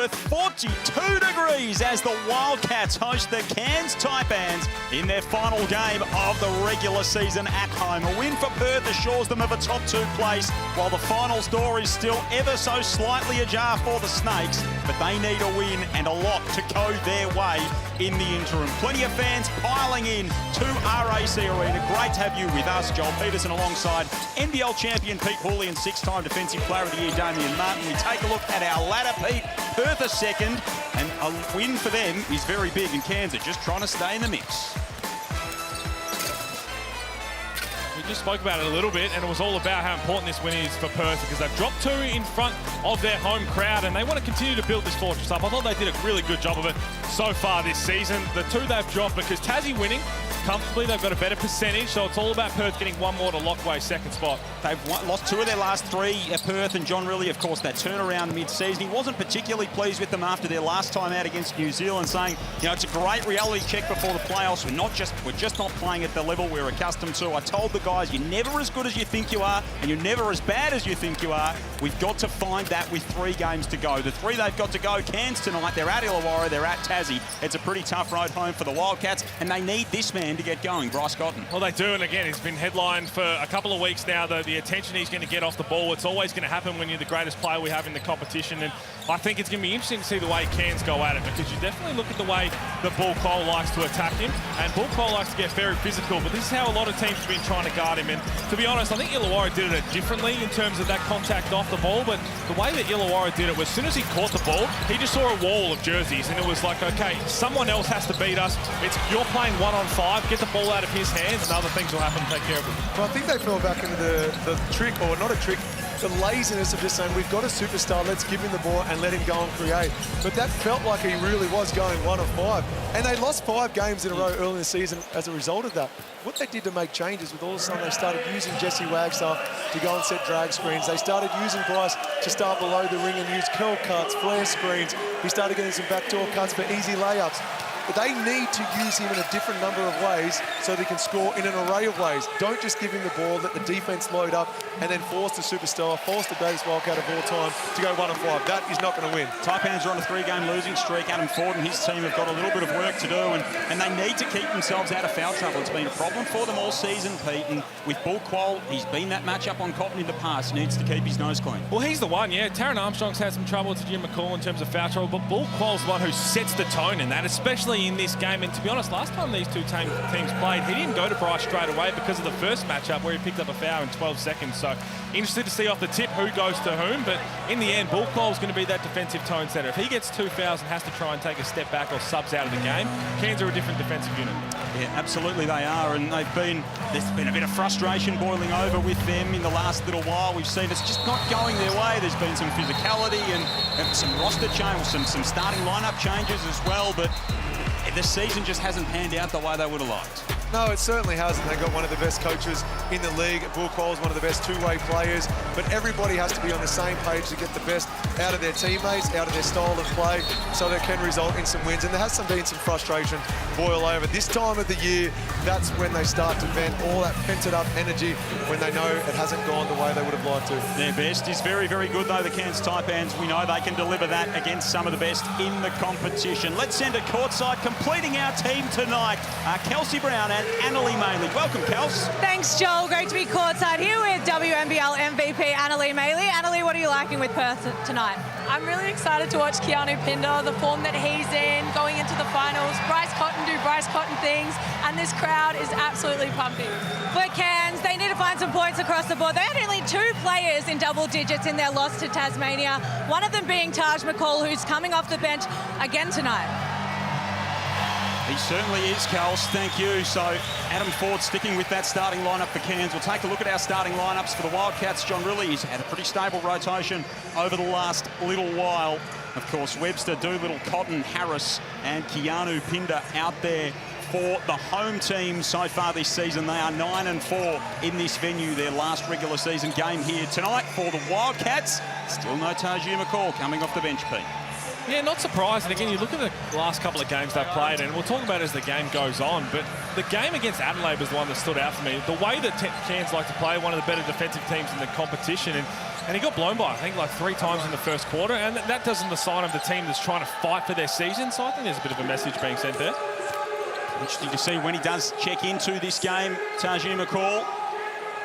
Perth, 42 degrees as the Wildcats host the Cairns Taipans in their final game of the regular season at home. A win for Perth assures them of a top 2 place, while the finals door is still ever so slightly ajar for the Snakes, but they need a win and a lot to go their way in the interim. Plenty of fans piling in to RAC Arena. Great to have you with us, Joel Peterson, alongside NBL champion Pete Hooley and 6-time Defensive Player of the Year Damien Martin. We take a look at our ladder, Pete. Perth are second, and a win for them is very big, and Cairns are just trying to stay in the mix. We just spoke about it a little bit, and it was all about how important this win is for Perth because they've dropped 2 in front of their home crowd, and they want to continue to build this fortress up. I thought they did a really good job of it so far this season. The 2 they've dropped because Tassie winning comfortably, they've got a better percentage, so it's all about Perth getting 1 more to lock away second spot. They've lost 2 of their last 3, Perth, and John Rillie, of course, that turnaround mid-season. He wasn't particularly pleased with them after their last time out against New Zealand, saying, you know, it's a great reality check before the playoffs. We're just not playing at the level we're accustomed to. I told the guys, you're never as good as you think you are, and you're never as bad as you think you are. We've got to find that with 3 games to go. The 3 they've got to go, Cairns tonight, they're at Illawarra, they're at Tassie. It's a pretty tough road home for the Wildcats, and they need this man to get going, Bryce Cotton. Well, they do, and again, he's been headlined for a couple of weeks now. The attention he's going to get off the ball, it's always going to happen when you're the greatest player we have in the competition, and I think it's going to be interesting to see the way Cairns go at it, because you definitely look at the way that Bull Cole likes to attack him, and Bull Cole likes to get very physical, but this is how a lot of teams have been trying to guard him, and to be honest, I think Illawarra did it differently in terms of that contact off the ball, but the way that Illawarra did it was as soon as he caught the ball, he just saw a wall of jerseys, and it was like, okay, someone else has to beat us. You're playing 1-on-5, get the ball out of his hands, and other things will happen to take care of it. Well, I think they fell back into the trick, or not a trick, the laziness of just saying, we've got a superstar, let's give him the ball and let him go and create. But that felt like he really was going 1-of-5. And they lost 5 games in a row early in the season as a result of that. What they did to make changes with all of a sudden they started using Jesse Wagstaff to go and set drag screens. They started using Bryce to start below the ring and use curl cuts, flare screens. He started getting some backdoor cuts for easy layups. But they need to use him in a different number of ways so they can score in an array of ways. Don't just give him the ball, let the defense load up, and then force the superstar, force the greatest Wildcat of all time to go 1-of-5. That is not going to win. Taipans are on a 3-game losing streak. Adam Ford and his team have got a little bit of work to do, and they need to keep themselves out of foul trouble. It's been a problem for them all season, Pete, and with Bull Quoll, he's been that matchup on Cotton in the past. He needs to keep his nose clean. Well, he's the one, yeah. Taron Armstrong's had some trouble to Jim McCall in terms of foul trouble, but Bull Quoll's the one who sets the tone in that, especially in this game. And to be honest, last time these 2 teams played, he didn't go to Bryce straight away because of the first matchup where he picked up a foul in 12 seconds. So interested to see off the tip who goes to whom, but in the end, Bull Quoll's going to be that defensive tone setter. If he gets 2 fouls and has to try and take a step back or subs out of the game, Cairns are a different defensive unit. Yeah, absolutely they are, and there's been a bit of frustration boiling over with them in the last little while. We've seen it's just not going their way. There's been some physicality and some roster change, some starting lineup changes as well, but the season just hasn't panned out the way they would have liked. No, it certainly hasn't. They've got one of the best coaches in the league. Bull Quoll is one of the best 2-way players, but everybody has to be on the same page to get the best out of their teammates, out of their style of play, so that can result in some wins. And there has been some frustration boil over. This time of the year, that's when they start to vent all that pented up energy when they know it hasn't gone the way they would have liked to. Their best is very, very good, though, the Cairns Taipans. We know they can deliver that against some of the best in the competition. Let's send it courtside. Completing our team tonight, Kelsey Brown and Annalie Maley. Welcome, Kels. Thanks, Joel. Great to be courtside here with WNBL MVP Annalie Maley. Annalie, what are you liking with Perth tonight? I'm really excited to watch Keanu Pinder, the form that he's in, going into the finals. Bryce Cotton do Bryce Cotton things, and this crowd is absolutely pumping. For Cairns, they need to find some points across the board. They had only 2 players in double digits in their loss to Tasmania, one of them being Taj McCall, who's coming off the bench again tonight. He certainly is, Kels. Thank you. So Adam Ford sticking with that starting lineup for Cairns. We'll take a look at our starting lineups for the Wildcats. John Rillie, he's had a pretty stable rotation over the last little while. Of course, Webster, Doolittle, Cotton, Harris and Keanu Pinder out there for the home team so far this season. They are 9-4 in this venue, their last regular season game here tonight for the Wildcats. Still no Tajir McCall coming off the bench, Pete. Yeah, not surprised. And again, you look at the last couple of games they've played, and we'll talk about it as the game goes on, but the game against Adelaide was the one that stood out for me. The way that Cairns like to play, one of the better defensive teams in the competition, and And he got blown by, I think, like 3 times in the first quarter. And that doesn't the sign of the team that's trying to fight for their season. So I think there's a bit of a message being sent there. Interesting to see when he does check into this game, Tajir McCall.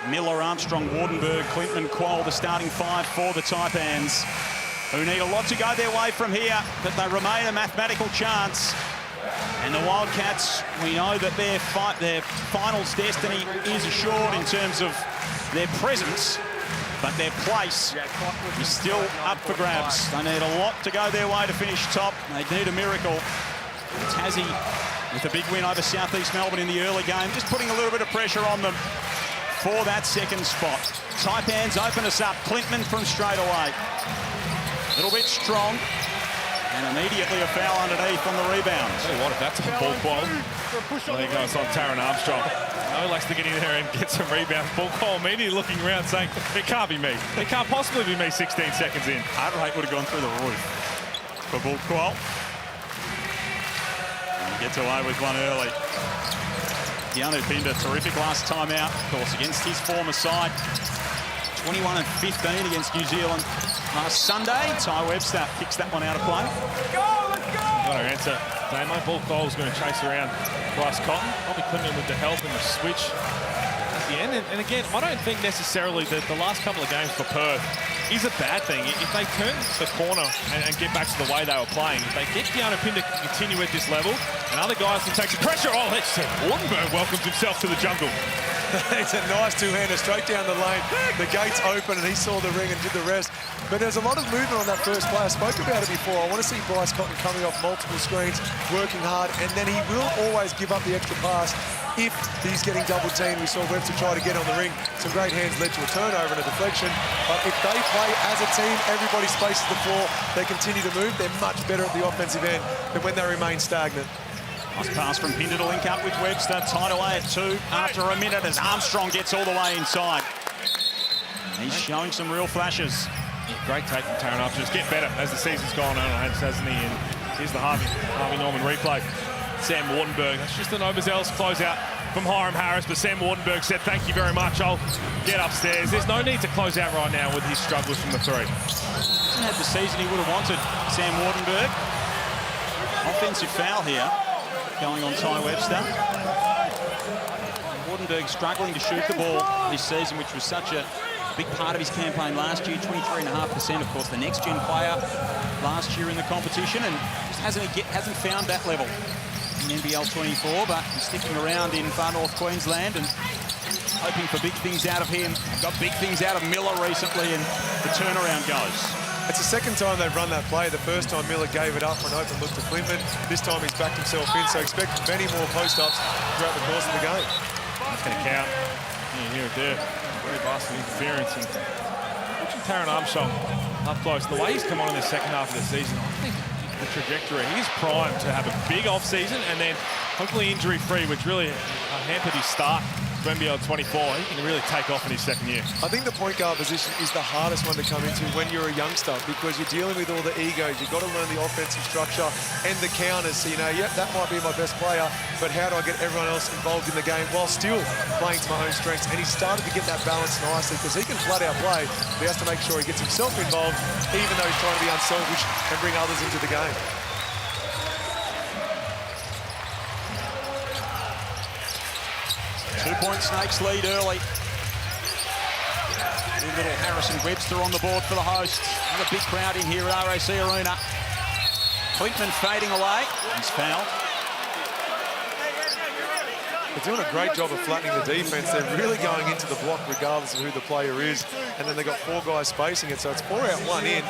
Miller, Armstrong, Wardenberg, Clinton, Quoll, the starting 5 for the Taipans, who need a lot to go their way from here, but they remain a mathematical chance. And the Wildcats, we know that their finals destiny is assured in terms of their presence, but their place is still up for grabs. They need a lot to go their way to finish top. They need a miracle. Tassie with a big win over South East Melbourne in the early game, just putting a little bit of pressure on them for that second spot. Taipans open us up. Clintman from straight away. A little bit strong. And immediately a foul underneath on the rebound. Tell you what, if that's a ball Quoll, there he goes on Taran Armstrong. No, likes to get in there and get some rebounds. Ball Quoll immediately looking around saying, it can't be me. It can't possibly be me 16 seconds in. Heart rate would have gone through the roof for Ball Quoll. Gets away with one early. Keanu Pinder, terrific last time out, of course, against his former side. 21 and 15 against New Zealand last Sunday. Ty Webster kicks that one out of play. Got to answer. Damo. Ball Quoll's going to chase around Bryce Cotton. Probably Clinton with the help and the switch at the end. And again, I don't think necessarily that the last couple of games for Perth is a bad thing. If they turn the corner and get back to the way they were playing, if they get Keanu Pinder to continue at this level, and other guys can take some pressure. Oh, let's see. Wardenberg welcomes himself to the jungle. It's a nice two-hander straight down the lane. The gate's open and he saw the ring and did the rest. But there's a lot of movement on that first play. I spoke about it before. I want to see Bryce Cotton coming off multiple screens, working hard, and then he will always give up the extra pass if he's getting double-teamed. We saw Webster try to get on the ring. Some great hands led to a turnover and a deflection. But if they play as a team, everybody spaces the floor, they continue to move, they're much better at the offensive end than when they remain stagnant. Nice pass from Pinder to link up with Webster. Tied away at 2 after a minute as Armstrong gets all the way inside. He's showing some real flashes. Yeah, great take from Taran Armstrong. Just get better as the season's gone on, hasn't he? And here's the Harvey Norman replay. Sam Wardenberg. That's just an overzealous closeout from Hiram Harris, but Sam Wardenberg said, thank you very much, I'll get upstairs. There's no need to close out right now with his struggles from the 3. Hasn't had the season he would have wanted, Sam Wardenberg. Offensive foul here, going on Ty Webster. Wardenberg struggling to shoot the ball this season, which was such a big part of his campaign last year. 23.5%, of course, the next-gen player last year in the competition, and just hasn't found that level in NBL24, but he's sticking around in far north Queensland and hoping for big things out of him. Got big things out of Miller recently, and the turnaround goes. It's the second time they've run that play. The first time Miller gave it up for an open look to Clinton. This time he's backed himself in, so expect many more post-ups throughout the course of the game. It's going to count. You hear it there. Very bastard interference. And watching Taran Armstrong up close, the way he's come on in the second half of the season, I think the trajectory, he's primed to have a big off-season and then hopefully injury-free, which really hampered his start to NBL24. He can really take off in his second year. I think the point guard position is the hardest one to come into when you're a youngster, because you're dealing with all the egos. You've got to learn the offensive structure and the counters. So, you know, yep, that might be my best player, but how do I get everyone else involved in the game while still playing to my own strengths? And he started to get that balance nicely, because he can flat out play, but he has to make sure he gets himself involved, even though he's trying to be unselfish and bring others into the game. Two-point Snakes lead early. Little Harrison Webster on the board for the host. And a big crowd in here at RAC Arena. Clintman fading away. He's fouled. They're doing a great job of flattening the defense. They're really going into the block regardless of who the player is. And then they've got 4 guys spacing it, so it's 4 out, 1 in.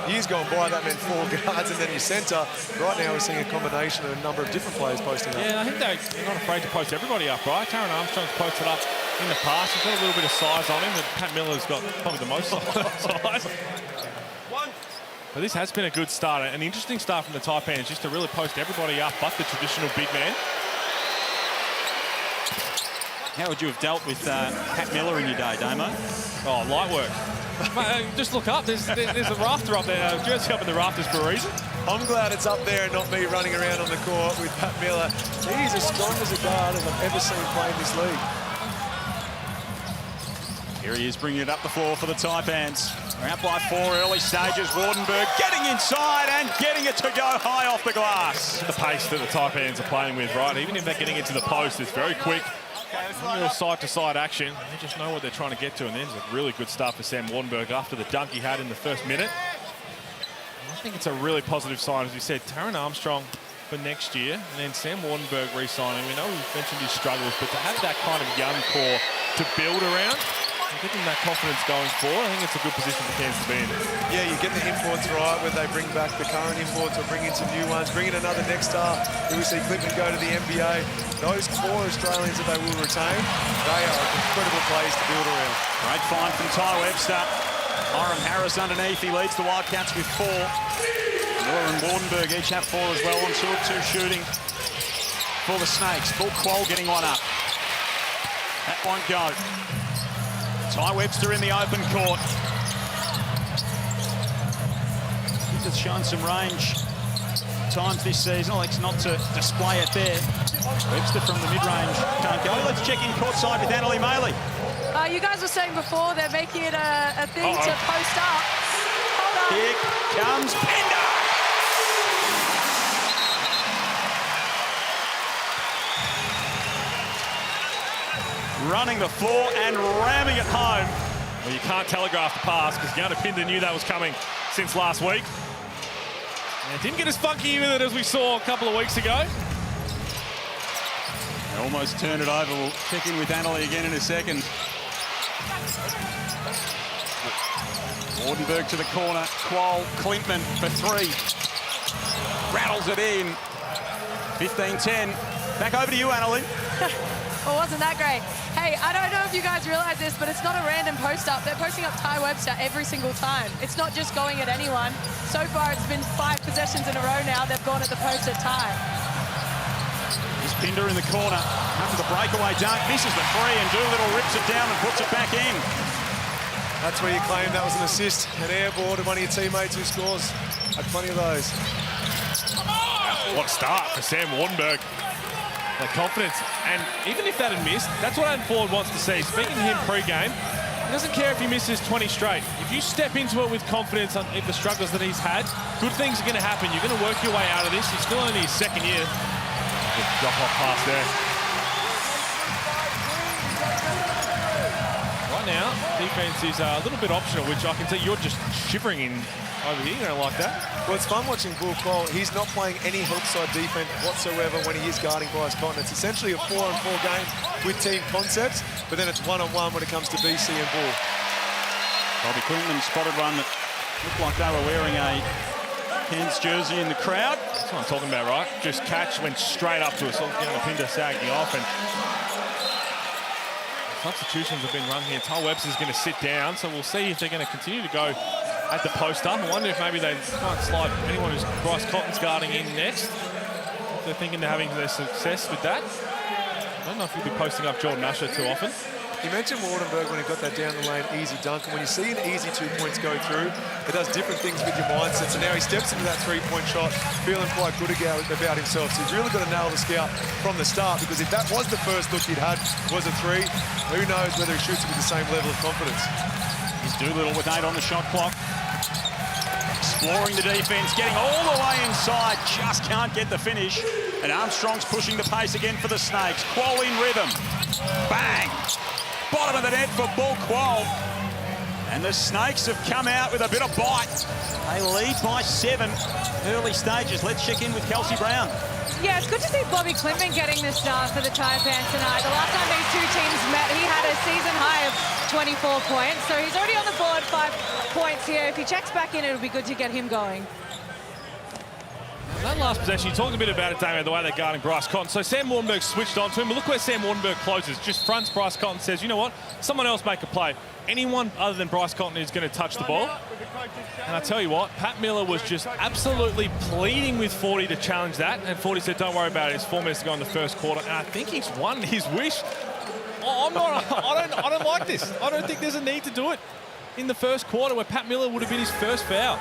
Years gone by, that meant 4 guards and then your centre. Right now we're seeing a combination of a number of different players posting up. Yeah, I think they're not afraid to post everybody up, right? Taran Armstrong's posted up in the past. He's got a little bit of size on him, but Pat Miller's got probably the most size. But this has been a good start, an interesting start from the Taipans, just to really post everybody up but the traditional big man. How would you have dealt with Pat Miller in your day, Damo? Oh, light work. Mate, just look up. There's a rafter up there. Jersey up in the rafters for a reason. I'm glad it's up there and not me running around on the court with Pat Miller. He's as strong as a guard as I've ever seen play in this league. Here he is bringing it up the floor for the Taipans. They're out by 4 early stages. Wardenberg getting inside and getting it to go high off the glass. The pace that the Taipans are playing with, right? Even if they're getting into the post, it's very quick. Real side-to-side action. They just know what they're trying to get to, and there's a really good start for Sam Wardenberg after the dunk he had in the first minute. I think it's a really positive sign, as we said. Taron Armstrong for next year, and then Sam Wardenberg re-signing. We know we've mentioned his struggles, but to have that kind of young core to build around, and give them that confidence going forward, I think it's a good position for Cairns to be in. Yeah, you get the imports right when they bring back the current imports or bring in some new ones, bring in another next star. We see Clifton go to the NBA. Those core Australians that they will retain, they are incredible players to build around. Great find from Ty Webster. Hiram Harris underneath. He leads the Wildcats with 4. Miller and Wardenberg each have 4 as well on 2 of 2 shooting for the Snakes. Bull Quoll getting one up. That won't go. Ty Webster in the open court. He's shown some range times this season. Alex not to display it there. Webster from the mid-range can't go. Let's check in courtside with Annalie Maley. You guys were saying before they're making it a thing to post up. Hold on. Here comes Pinder. Running the floor and ramming it home. Well, you can't telegraph the pass because Gianna Pinder knew that was coming since last week. And didn't get as funky with it as we saw a couple of weeks ago. They almost turned it over. We'll check in with Annalie again in a second. Wardenberg to the corner. Quoll, Clintman for 3. Rattles it in. 15-10. Back over to you, Annalie. Well, wasn't that great? Hey, I don't know if you guys realize this, but it's not a random post-up. They're posting up Ty Webster every single time. It's not just going at anyone. So far, it's been 5 possessions in a row now. They've gone at the post at Ty. Here's Pinder in the corner. Comes the breakaway dunk, misses the 3, and Doolittle rips it down and puts it back in. That's where you claim that was an assist, an air ball to one of your teammates who scores. Had plenty of those. What a start for Sam Wardenberg. The confidence, and even if that had missed, that's what Adam Ford wants to see. Speaking to him pre-game, he doesn't care if he misses 20 straight. If you step into it with confidence on the struggles that he's had, good things are going to happen. You're going to work your way out of this. He's still only his 2nd year. Good drop-off pass there. Right now, defense is a little bit optional, which I can see you're just shivering in over here. You don't like that? Well, it's fun watching Bull Quoll. He's not playing any help side defense whatsoever when he is guarding Bryce Cotton. It's essentially a 4-on-4 game with team concepts, but then it's 1-on-1 when it comes to BC and Bull. Bobby Quinlan spotted one that looked like they were wearing a Cairns jersey in the crowd. That's what I'm talking about, right? Just catch, went straight up to us. Gianna Pinder sagging off, and substitutions have been run here. Ty Webster's going to sit down, so we'll see if they're going to continue to go at the post up. I wonder if maybe they might slide anyone who's Bryce Cotton's guarding in next. If they're thinking they're having their success with that. I don't know if he'll be posting up Jordan Usher too often. You mentioned Wardenberg when he got that down the lane easy dunk, and when you see an easy 2 points go through, it does different things with your mindset. So now he steps into that 3-point shot, feeling quite good about himself. So he's really got to nail the scout from the start, because if that was the first look he'd had, was a 3, who knows whether he shoots it with the same level of confidence. Here's Doolittle with 8 on the shot clock. Exploring the defense, getting all the way inside, just can't get the finish. And Armstrong's pushing the pace again for the Snakes. Quoll in rhythm. Bang! Bottom of the net for Bull Quoll. And the Snakes have come out with a bit of bite. They lead by 7. Early stages. Let's check in with Kelsey Brown. Yeah, it's good to see Bobby Clintman getting the start for the Taipans tonight. The last time these 2 teams met, he had a season high of 24 points. So he's already on the board, 5 points here. If he checks back in, it'll be good to get him going. That last possession, you talked a bit about it, Damien, the way they're guarding Bryce Cotton. So Sam Wardenberg switched on to him, but look where Sam Wardenberg closes. Just fronts Bryce Cotton, says, you know what, someone else make a play. Anyone other than Bryce Cotton is going to touch the ball. And I tell you what, Pat Miller was just absolutely pleading with 40 to challenge that. And 40 said, don't worry about it, it's 4 minutes to go in the first quarter. And I think he's won his wish. I don't like this. I don't think there's a need to do it in the first quarter where Pat Miller would have been his first foul.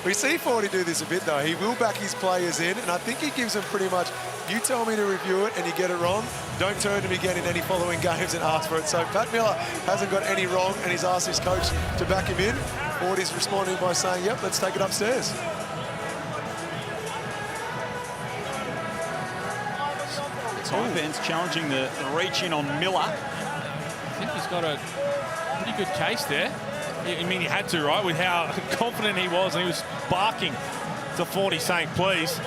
We see 40 do this a bit, though. He will back his players in, and I think he gives them pretty much, you tell me to review it and you get it wrong, don't turn to me again in any following games and ask for it. So Pat Miller hasn't got any wrong, and he's asked his coach to back him in. 40's responding by saying, yep, let's take it upstairs. Taipans challenging the reach in on Miller. I think he's got a pretty good case there. I mean, he had to, right, with how confident he was, and he was barking to 40 saying, please.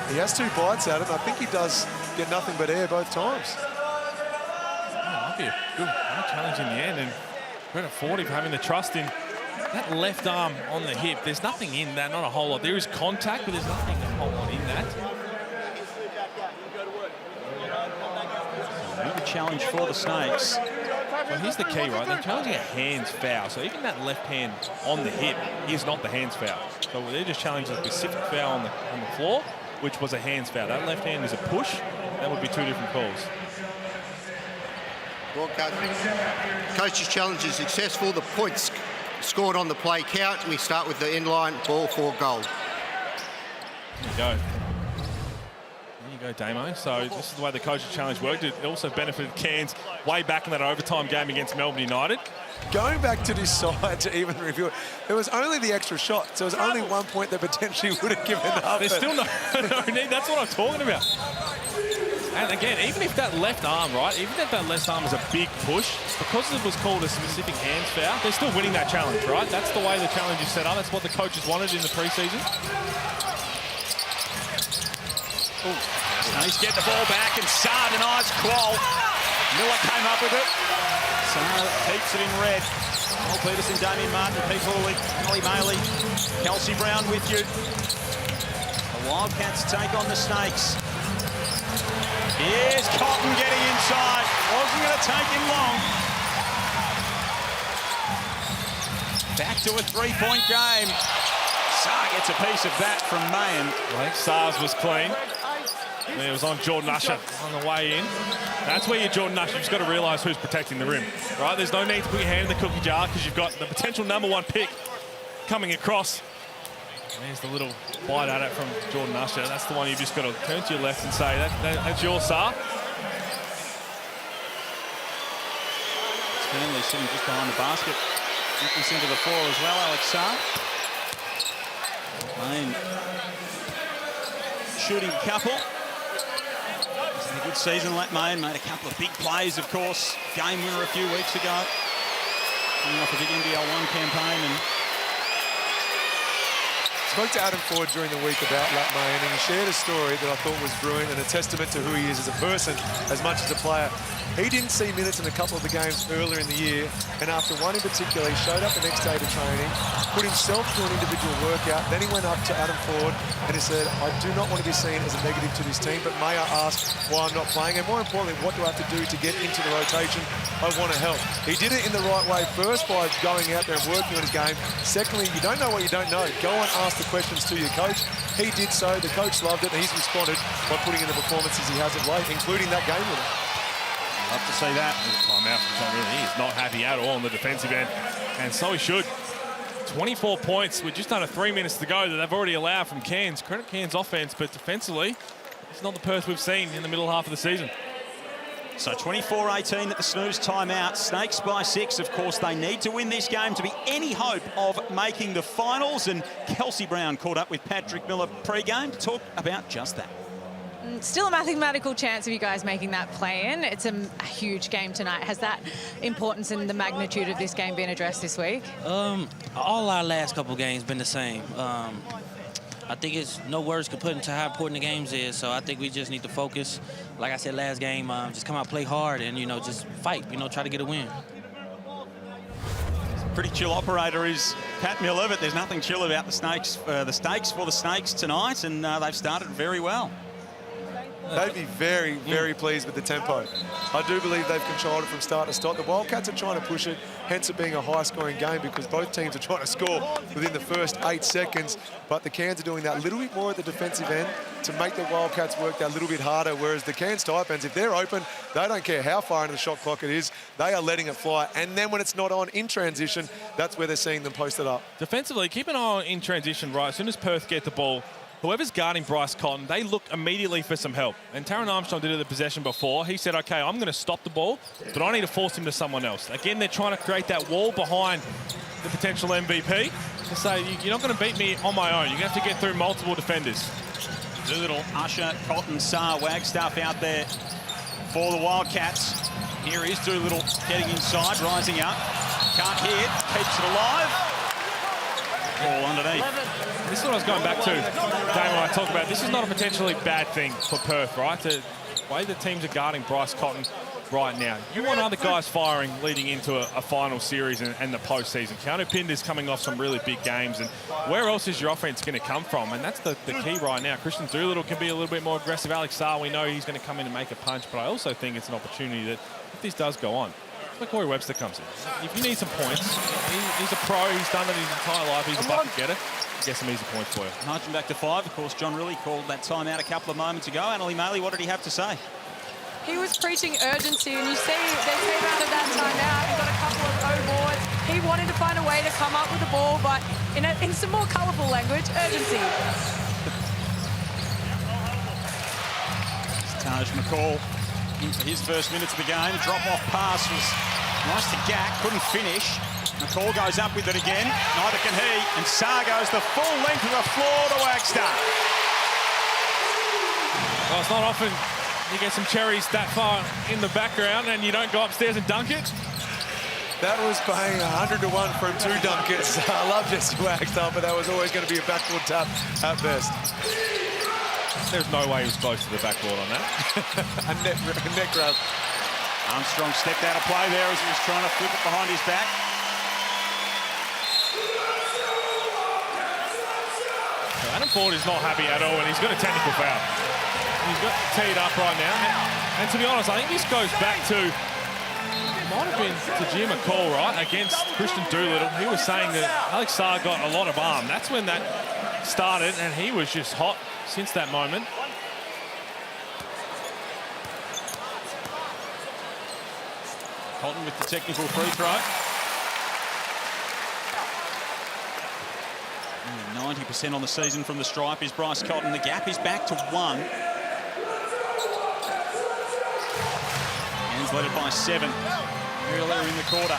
He has 2 bites at him. I think he does get nothing but air both times. Yeah, might be a good challenge in the end, and credit 40 for having the trust in that left arm on the hip. There's nothing in that, not a whole lot. There is contact, but there's nothing a whole lot in that. Another challenge for the Snakes. Well, here's the key, right? They're challenging a hands foul. So even that left hand on the hip is not the hands foul. So they're just challenging a specific foul on the floor, which was a hands foul. That left hand is a push. That would be 2 different calls. Well, coach's challenge is successful. The points scored on the play count. We start with the inline ball for goal. There you go. There you go, Damo. So this is the way the coach's challenge worked. It also benefited Cairns way back in that overtime game against Melbourne United. Going back to this side to even review it, there was only the extra shot. So it was only 1 point that potentially would have given up. There's still no need. That's what I'm talking about. And again, even if that left arm, right, even if that left arm is a big push, because it was called a specific hands foul, they're still winning that challenge, right? That's the way the challenge is set up. That's what the coaches wanted in the preseason. Snakes get the ball back, and Saar denies Qual. Miller came up with it. Saar keeps it in red. Paul Peterson, Damien Martin, Pete Hawley, Ollie Maley, Kelsey Brown with you. The Wildcats take on the Snakes. Here's Cotton getting inside. Wasn't going to take him long. Back to a 3-point game. Saar gets a piece of that from Mayen. I think Saar's was clean. And it was on Jordan Usher on the way in. That's where you're Jordan Usher. You've just got to realise who's protecting the rim, right? There's no need to put your hand in the cookie jar because you've got the potential #1 pick coming across. And there's the little bite at it from Jordan Usher. That's the one you've just got to turn to your left and say, that's your Saar. Stanley sitting just behind the basket. Nicholas into the floor as well, Alex Saar. Mayen shooting couple. It's a good season. Mayen made a couple of big plays, of course. Game winner a few weeks ago. Coming off a big NBL1 campaign. And spoke to Adam Ford during the week about Lat Mayen, and he shared a story that I thought was brilliant and a testament to who he is as a person as much as a player. He didn't see minutes in a couple of the games earlier in the year, and after one in particular, he showed up the next day to training, put himself through an individual workout, then he went up to Adam Ford and he said, I do not want to be seen as a negative to this team, but may I ask why I'm not playing, and more importantly, what do I have to do to get into the rotation? I want to help. He did it in the right way, first by going out there and working on his game. Secondly, you don't know what you don't know. Go and ask the questions to your coach. He did so, the coach loved it, and he's responded by putting in the performances he has of late, including that game winner. Love to see that. Time out from Tom Really. He is not happy at all on the defensive end, and so he should. 24 points with just under 3 minutes to go that they've already allowed from Cairns. Credit Cairns offense, but defensively, it's not the Perth we've seen in the middle half of the season. so 24-18 at the snooze timeout. Snakes by 6. Of course, they need to win this game to be any hope of making the finals. And Kelsey Brown caught up with Patrick Miller pre-game to talk about just that. Still a mathematical chance of you guys making that play-in. It's a huge game tonight. Has that importance in the magnitude of this game been addressed this week? All our last couple games been the same. I think it's no words could put into how important the games is. So I think we just need to focus. Like I said last game, just come out, play hard, and just fight. Try to get a win. Pretty chill operator is Pat Miller, but there's nothing chill about the Snakes. The stakes for the Snakes tonight, and they've started very well. They'd be very, very pleased with the tempo. I do believe they've controlled it from start to stop. The Wildcats are trying to push it, hence it being a high-scoring game, because both teams are trying to score within the first 8 seconds. But the Cairns are doing that a little bit more at the defensive end to make the Wildcats work that little bit harder, whereas the Cairns Taipans, if they're open, they don't care how far into the shot clock it is. They are letting it fly. And then when it's not on in transition, that's where they're seeing them post it up. Defensively, keep an eye on in transition, right? As soon as Perth get the ball, whoever's guarding Bryce Cotton, they look immediately for some help. And Taron Armstrong did it at the possession before. He said, okay, I'm going to stop the ball, but I need to force him to someone else. Again, they're trying to create that wall behind the potential MVP to say, you're not going to beat me on my own. You're going to have to get through multiple defenders. Doolittle, Usher, Cotton, Saar, Wagstaff out there for the Wildcats. Here is Doolittle getting inside, rising up. Can't hit, keeps it alive. Ball underneath. This is what I was going back to, Dane, when I talk about this is not a potentially bad thing for Perth, right? The way the teams are guarding Bryce Cotton right now. You want other guys firing leading into a final series and the postseason. Keanu Pinder's coming off some really big games, and where else is your offense going to come from? And that's the key right now. Christian Doolittle can be a little bit more aggressive. Alex Saar, we know he's going to come in and make a punch, but I also think it's an opportunity that if this does go on, Corey Webster comes in. If you need some points, he's a pro, he's done it his entire life, he's a bucket getter. Get some easy points for you. Marching back to 5, of course, John Riley called that timeout a couple of moments ago. Annalie Maley, what did he have to say? He was preaching urgency, and you see they came out of that timeout and got a couple of O-boards. He wanted to find a way to come up with the ball, but in some more colourful language, urgency. Taj McCall into his first minutes of the game. Drop-off pass was nice to Gack, couldn't finish. McCall goes up with it again, neither can he, and Saar goes the full length of the floor to Wagstaff. Well, it's not often you get some cherries that far in the background and you don't go upstairs and dunk it. That was paying 100 to 1 from 2 dunkers. I love Jesse Wagstaff, but that was always going to be a backboard tap at best. There's no way he was close to the backboard on that. A net grab. Armstrong stepped out of play there as he was trying to flip it behind his back. So Adam Ford is not happy at all, and he's got a technical foul. He's got teed up right now. And to be honest, I think this goes back to, might have been Tajir McCall, right, against Christian Doolittle. He was saying that Alex Saar got a lot of arm. That's when that started, and he was just hot since that moment. Cotton with the technical free throw. 90% on the season from the stripe is Bryce Cotton. The gap is back to 1. Cairns led it by 7 earlier in the quarter.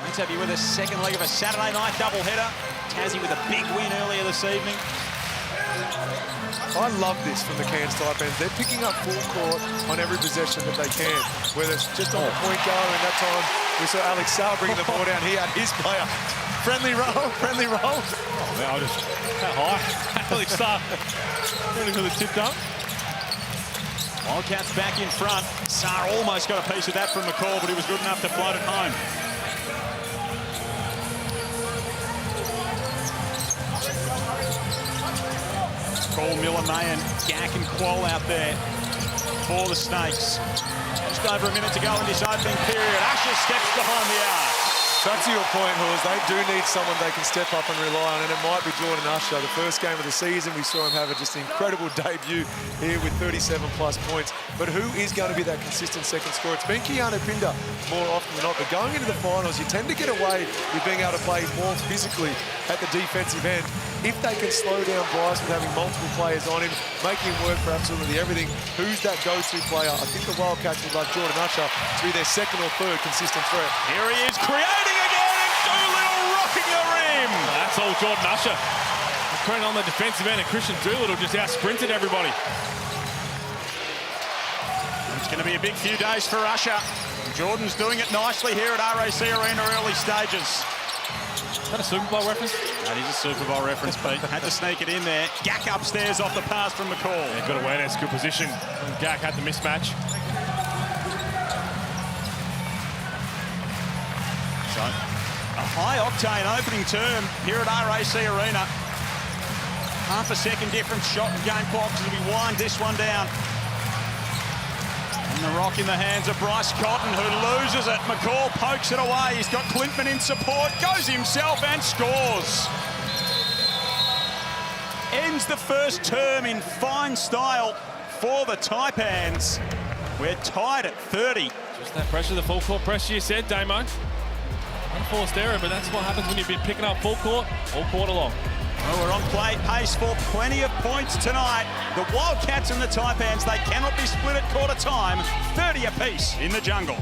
Let's have you with a second leg of a Saturday night doubleheader. Tassie with a big win earlier this evening. I love this from the Cairns Taipans. They're picking up full court on every possession that they can, whether it's just on the point guard, and that time we saw Alex Saar bring the ball down. He had his player. Friendly roll, friendly roll. Oh, man, I'll just, how high? Alex Saar, ready for the tip dunk. Wildcats back in front. Saar almost got a piece of that from McCall, but he was good enough to float it home. Call Miller, May and Gack and Quoll out there for the Snakes. Just over a minute to go in this opening period. Usher steps behind the arc. Back to your point, Hawes, they do need someone they can step up and rely on, and it might be Jordan Usher. The first game of the season, we saw him have just an incredible debut here with 37-plus points. But who is going to be that consistent second scorer? It's been Keanu Pinder more often than not, but going into the finals, you tend to get away with being able to play more physically at the defensive end. If they can slow down Bryce with having multiple players on him, making him work for absolutely everything, who's that go-to player? I think the Wildcats would like Jordan Usher to be their second or third consistent threat. Here he is, creating again, and Doolittle rocking the rim. That's all Jordan Usher. Putting on the defensive end, and Christian Doolittle just out-sprinted everybody. It's going to be a big few days for Usher. Jordan's doing it nicely here at RAC Arena early stages. Is that a Super Bowl reference? That is a Super Bowl reference, Pete. Had to sneak it in there. Gack upstairs off the pass from McCall. Yeah, good awareness, good position. Gack had the mismatch. So, a high-octane opening term here at RAC Arena. Half a second difference shot in game clock as we wind this one down. And the rock in the hands of Bryce Cotton, who loses it. McCall pokes it away. He's got Clintman in support, goes himself and scores. Ends the first term in fine style for the Taipans. We're tied at 30. Just that pressure, the full court pressure you said, Damo. Unforced error, but that's what happens when you've been picking up full court all quarter long. Well, we're on pace for plenty of points tonight. The Wildcats and the Taipans, they cannot be split at quarter time. 30 apiece in the jungle.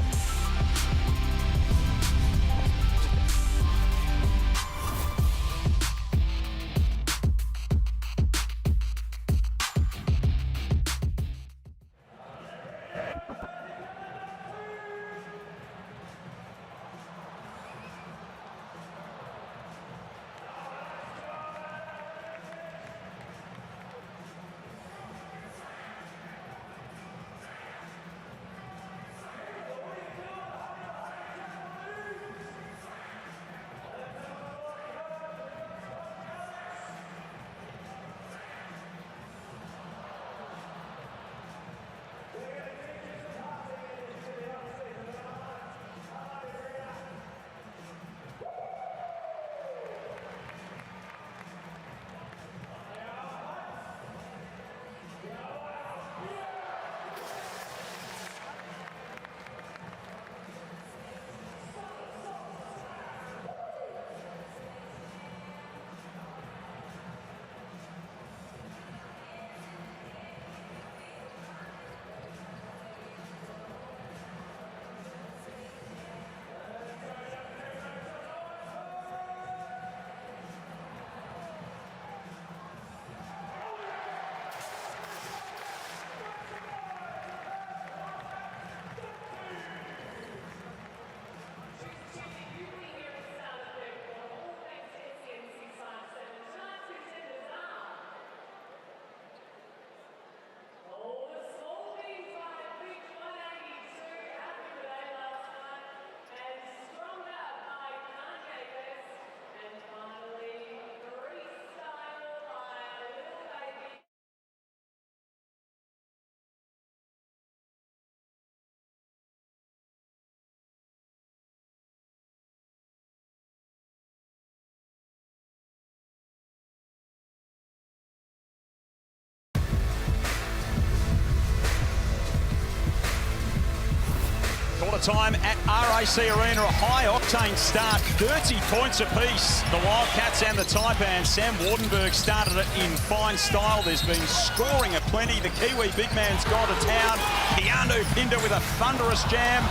Quarter time at RAC Arena, a high-octane start, 30 points apiece. The Wildcats and the Taipans. Sam Wardenberg started it in fine style. There's been scoring aplenty. The Kiwi big man's gone to town. Keanu Pinder with a thunderous jam.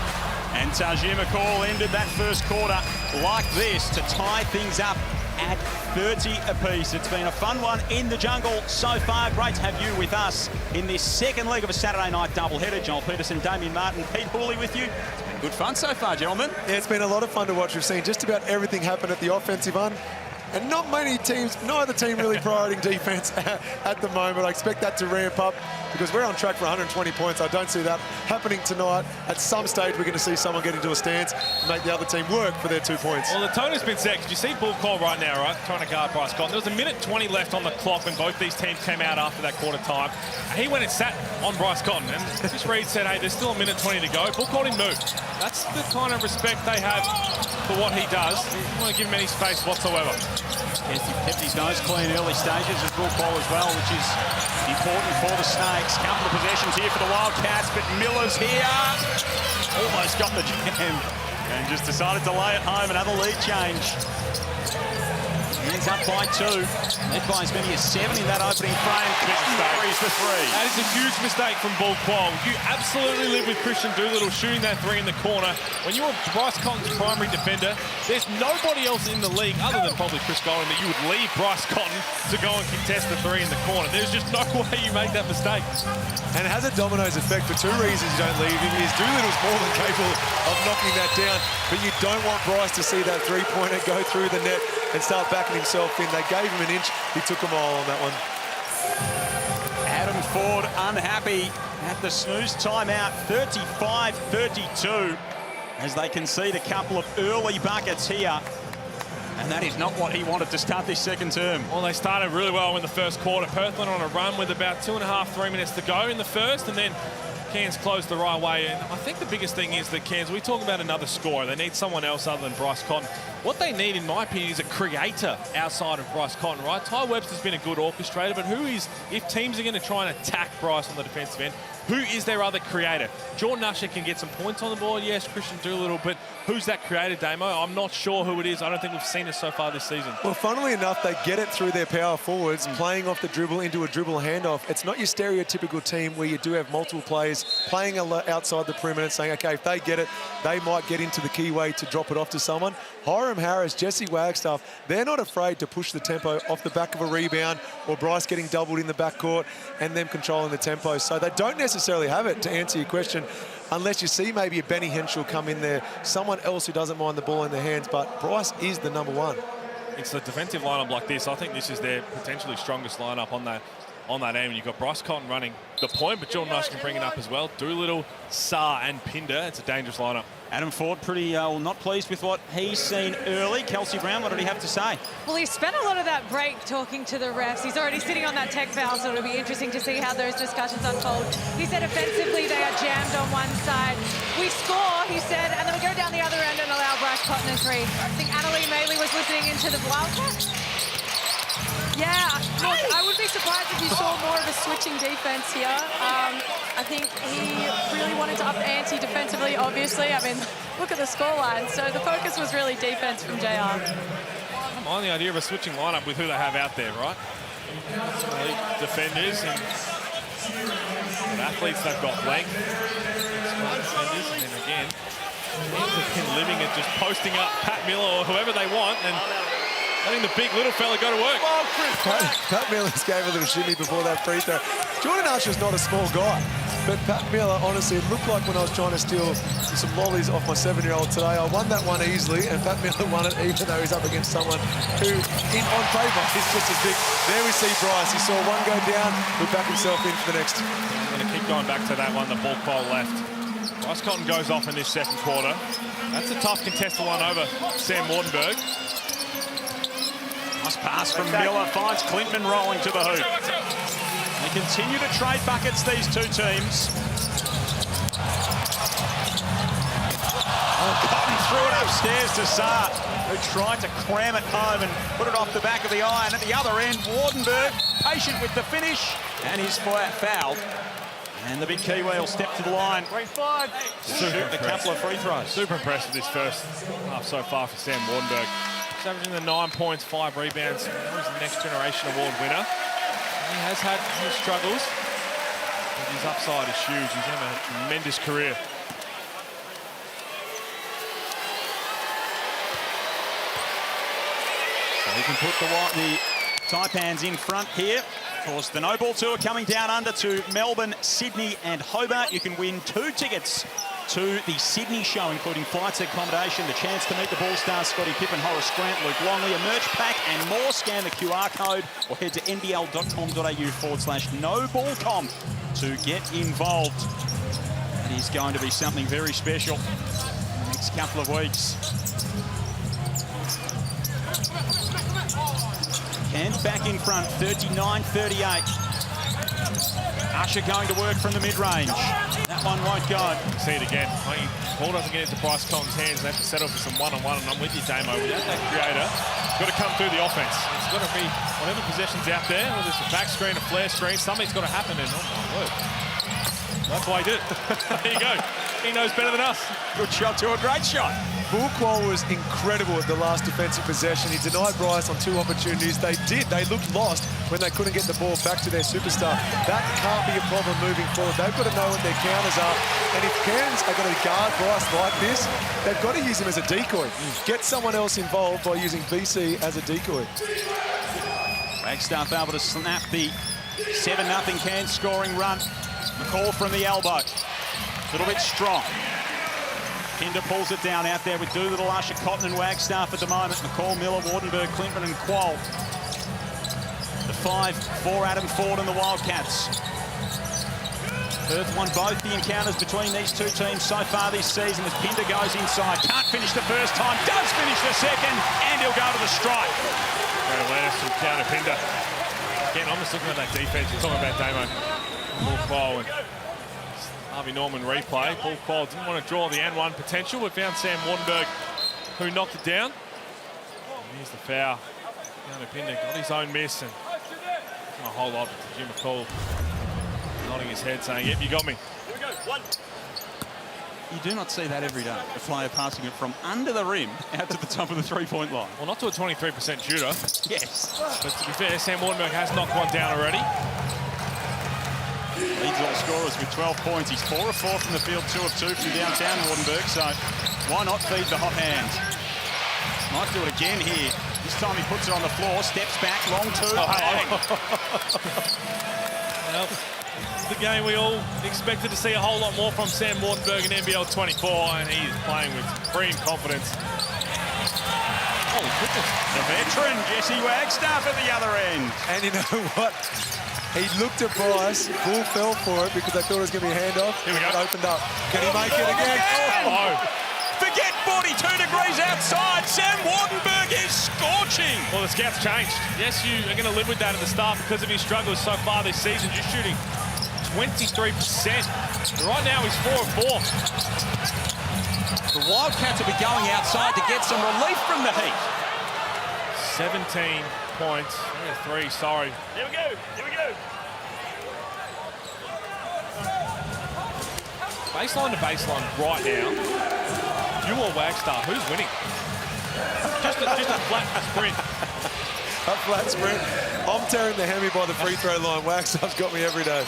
And Tajir McCall ended that first quarter like this to tie things up at 30 apiece. It's been a fun one in the jungle so far. Great to have you with us in this second leg of a Saturday night doubleheader. Joel Peterson, Damien Martin, Pete Hooley with you. It's been good fun so far, gentlemen. Yeah, it's been a lot of fun to watch. We've seen just about everything happen at the offensive end. And not many teams, neither team really prioritizing defense at the moment. I expect that to ramp up because we're on track for 120 points. I don't see that happening tonight. At some stage, we're going to see someone get into a stance and make the other team work for their 2 points. Well, the tone has been set. You see Bull Call right now, right? Trying to guard Bryce Cotton. There was a minute 20 left on the clock when both these teams came out after that quarter time. He went and sat on Bryce Cotton. And Chris Reed said, hey, there's still a minute 20 to go. Bull Call didn't move. That's the kind of respect they have for what he does. You don't want to give him any space whatsoever. Yes, he kept his nose clean early stages of Bull Call as well, which is important for the Snakes. Couple of possessions here for the Wildcats, but Miller's here. Almost got the jam and just decided to lay it home. Another lead change. Ends up by 2. Led by as many as 7 in that opening frame. Christian buries the 3. That is a huge mistake from Bull Qual. You absolutely live with Christian Doolittle shooting that 3 in the corner. When you're Bryce Cotton's primary defender, there's nobody else in the league other than probably Chris Golden that you would leave Bryce Cotton to go and contest the 3 in the corner. There's just no way you make that mistake. And it has a dominoes effect for 2 reasons you don't leave him. Is Doolittle's more than capable of knocking that down, but you don't want Bryce to see that 3-pointer go through the net and start backing himself in. They gave him an inch. He took them all on that one. Adam Ford unhappy at the snooze timeout, 35-32, as they concede a couple of early buckets here. And that is not what he wanted to start this second term. Well, they started really well in the first quarter. Perth went on a run with about 2.5–3 minutes to go in the first, and then Cairns closed the right way. And I think the biggest thing is that Cairns, we talk about another scorer. They need someone else other than Bryce Cotton. what they need, in my opinion, is a creator outside of Bryce Cotton, right? Ty Webster's been a good orchestrator, but who is, if teams are going to try and attack Bryce on the defensive end, who is their other creator? Jordan Usher can get some points on the board, yes, Christian Doolittle, but who's that creator, Damo? I'm not sure who it is. I don't think we've seen it so far this season. Well, funnily enough, they get it through their power forwards, playing off the dribble into a dribble handoff. It's not your stereotypical team where you do have multiple players playing outside the perimeter, saying, okay, if they get it, they might get into the keyway to drop it off to someone. Hiram Harris, Jesse Wagstaff, they're not afraid to push the tempo off the back of a rebound or Bryce getting doubled in the backcourt and them controlling the tempo. So they don't necessarily have it, to answer your question, unless you see maybe a Benny Henschel come in there, someone else who doesn't mind the ball in their hands, but Bryce is the number one. It's a defensive lineup like this. I think this is their potentially strongest lineup on that end. You've got Bryce Cotton running the point, but Jordan Rush can bring it up as well. Doolittle, Saar and Pinder. It's a dangerous lineup. Adam Ford pretty not pleased with what he's seen early. Kelsey Brown, what did he have to say? Well, he spent a lot of that break talking to the refs. He's already sitting on that tech foul, so it'll be interesting to see how those discussions unfold. He said offensively they are jammed on one side. We score, he said, and then we go down the other end and allow Bryce Cotton a three. I think Annalee Maley was listening into the Wildcats. Yeah, look, I would be surprised if you saw more of a switching defense here. I think he really wanted to up the ante defensively, obviously. I mean, look at the scoreline. So the focus was really defense from JR. I'm on the idea of a switching lineup with who they have out there, right? Defenders and athletes, they've got length. Defenders, and then again, living it, just posting up Pat Miller or whoever they want, and letting the big little fella go to work. Pat Miller gave a little shimmy before that free throw. Jordan Usher's not a small guy, but Pat Miller, honestly, it looked like when I was trying to steal some lollies off my 7-year-old today, I won that one easily, and Pat Miller won it even though he's up against someone who, on paper, is just as big. There we see Bryce. He saw one go down, would back himself in for the next. I'm going to keep going back to that one, the ball call left. Bryce Cotton goes off in this second quarter. That's a tough contested one over Sam Wardenberg. Nice pass from Miller, finds Clintman rolling to the hoop. They continue to trade buckets, these two teams. Oh, Cotton threw it upstairs to Saar, who tried to cram it home and put it off the back of the iron. At the other end, Wardenberg, patient with the finish, and he's fouled. And the big Kiwi will step to the line. Shoot a couple of free throws. Super impressive this first half so far for Sam Wardenberg. He's averaging the 9 points, 5 rebounds. He's the Next Generation Award winner. He has had his struggles, but his upside is huge. He's had a tremendous career. So he can put the Taipans in front here. Of course, the No Ball Tour coming down under to Melbourne, Sydney and Hobart. You can win 2 tickets to the Sydney show, including flights, accommodation, the chance to meet the Ball stars Scottie Pippen, Horace Grant, Luke Longley, a merch pack and more. Scan the QR code or head to nbl.com.au/noballcom to get involved. It is going to be something very special in the next couple of weeks. Cairns back in front, 39-38. Usher going to work from the mid-range. That one won't go. See it again. Ball doesn't get into Bryce Cotton's hands. They have to settle for some one-on-one, and I'm with you, Damo. Without that creator, it's got to come through the offense. It's got to be whatever possession's out there, whether it's a back screen, a flare screen, something's got to happen, and oh my word. That's why he did it. There you go. He knows better than us. Good shot to a great shot. Bullquall was incredible at the last defensive possession. He denied Bryce on 2 opportunities. They did. They looked lost when they couldn't get the ball back to their superstar. That can't be a problem moving forward. They've got to know what their counters are. And if Cairns are going to guard Bryce like this, they've got to use him as a decoy. Get someone else involved by using BC as a decoy. Wagstaff able to snap the 7-0 Cairns scoring run. McCall from the elbow. A little bit strong. Pinder pulls it down out there with Doolittle, Usher, Cotton and Wagstaff at the moment. McCall, Miller, Wardenberg, Clintman and Quoll. The 5 for Adam Ford and the Wildcats. Perth won both the encounters between these two teams so far this season as Pinder goes inside. Can't finish the first time, does finish the second, and he'll go to the strike. Great awareness from counter Pinder. Again, I'm just looking at that defense. You're talking about Damo. Paul Quoll and Harvey Norman replay. Paul Quoll didn't want to draw the N1 potential. We found Sam Wardenberg who knocked it down. Here's the foul. Keanu Pinder got his own miss and a whole lot to Jim McCall nodding his head saying, yep, you got me. Here we go, one. You do not see that every day. A player passing it from under the rim out to the top of the three-point line. Well, not to a 23% shooter. Yes. But to be fair, Sam Wardenberg has knocked one down already. Leads all scorers with 12 points. He's 4 of 4 from the field, 2 of 2 from downtown Wardenberg, so why not feed the hot hand? Might do it again here. This time he puts it on the floor, steps back, long two. Well, it's the game we all expected to see a whole lot more from Sam Wardenberg in NBL24, and he is playing with supreme confidence. Oh, goodness. The veteran, Jesse Wagstaff at the other end. And you know what? He looked at Bryce, Bull fell for it because they thought it was going to be a handoff. Here we go. It opened up. Can he make it again? Oh. Forget 42 degrees outside. Sam Wardenberg is scorching. Well, the scout's changed. Yes, you are going to live with that at the start because of his struggles so far this season. Just shooting 23%. Right now, he's 4 of 4. The Wildcats will be going outside to get some relief from the heat. 17 points. 3, sorry. Here we go. Here we go. Baseline to baseline right now. You or Wagstaff, who's winning? Just a flat sprint. A flat sprint. I'm tearing the hammy by the free throw line. Wagstaff's got me every day.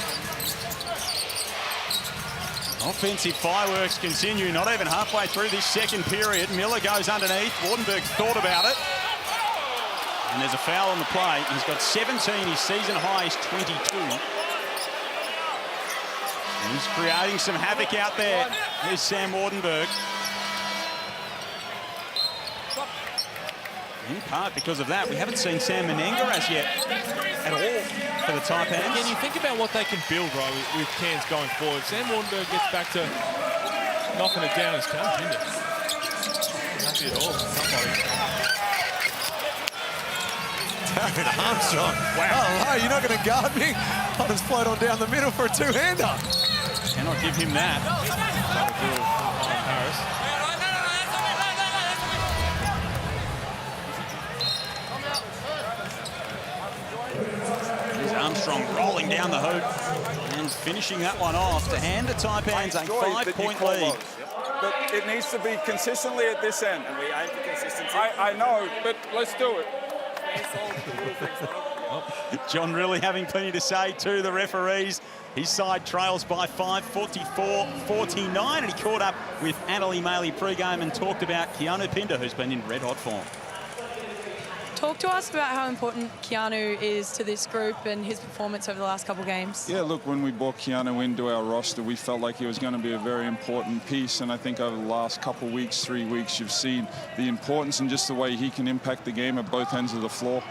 Offensive fireworks continue, not even halfway through this second period. Miller goes underneath. Wardenberg thought about it. And there's a foul on the play. He's got 17. His season high is 22. He's creating some havoc out there. Here's Sam Wardenberg. In part because of that, we haven't seen Sam Menenga as yet at all for the Taipans. Again, you think about what they can build, right, with Cairns going forward. Sam Wardenberg gets back to knocking it down as Cairns Pinder. Happy at all. Darren Armstrong. Wow. Oh, hello, you're not going to guard me? I'll just float on down the middle for a two-hander. Cannot give him that. Harris. Here's Armstrong rolling down the hoop and finishing that one off to hand the Taipans a 5-point lead. But it needs to be consistently at this end. And we aim for consistency. I know, but let's do it. John really having plenty to say to the referees. His side trails by 5, 44-49, and he caught up with Annalie Maley pre-game and talked about Keanu Pinder, who's been in red-hot form. Talk to us about how important Keanu is to this group and his performance over the last couple of games. Yeah, look, when we brought Keanu into our roster, we felt like he was going to be a very important piece. And I think over the last couple of weeks, 3 weeks, you've seen the importance and just the way he can impact the game at both ends of the floor.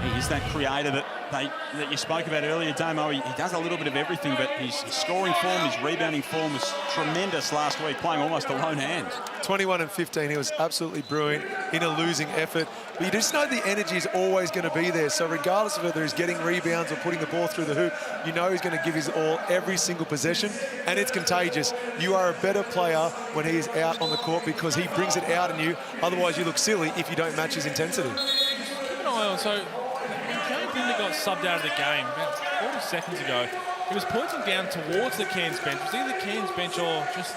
He is that creator that you spoke about earlier, Damo. He does a little bit of everything, but his scoring form, his rebounding form was tremendous last week, playing almost a lone hand. 21 and 15, he was absolutely brilliant in a losing effort. But you just know the energy is always going to be there. So regardless of whether he's getting rebounds or putting the ball through the hoop, you know he's going to give his all every single possession, and it's contagious. You are a better player when he is out on the court because he brings it out in you. Otherwise, you look silly if you don't match his intensity. Keep an eye on, so when Pinder got subbed out of the game about 40 seconds ago, he was pointing down towards the Cairns bench. It was either the Cairns bench or just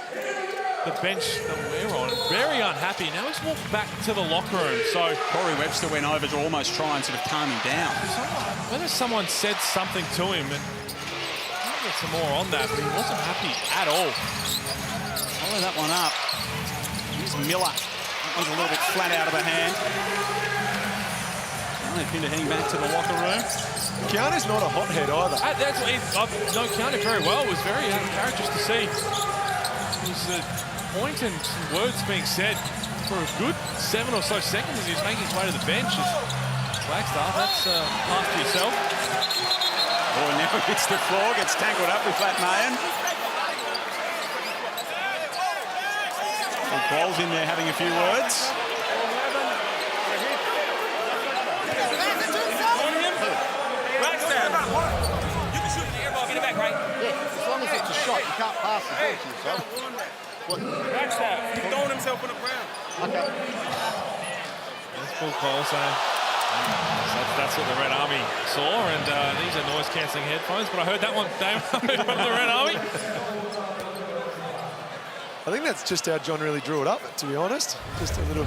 the bench that we're on. Very unhappy. Now he's walked back to the locker room. So Corey Webster went over to almost try and sort of calm him down. Whether someone said something to him, and I'll get some more on that, but he wasn't happy at all. Follow that one up. Here's Miller. That one's a little bit flat out of the hand. Pinder heading back to the locker room. Keanu's not a hothead either. That's what I've known Keanu very well. It was very encouraging to see. There's a point and some words being said for a good 7 or so seconds as he was making his way to the bench. Wagstaff, that's pass to yourself. Oh, now hits the floor, gets tangled up with that man. Ball's in there having a few words. You can shoot the air ball, get it back, right? Yeah, as long as it's a shot, you can't pass the ball to yourself. Wagstaff, he's throwing himself on the ground. That's Paul Cole saying. That's what the Red Army saw, and these are noise-cancelling headphones, but I heard that one, Dave, from the Red Army. I think that's just how John really drew it up, to be honest. Just a little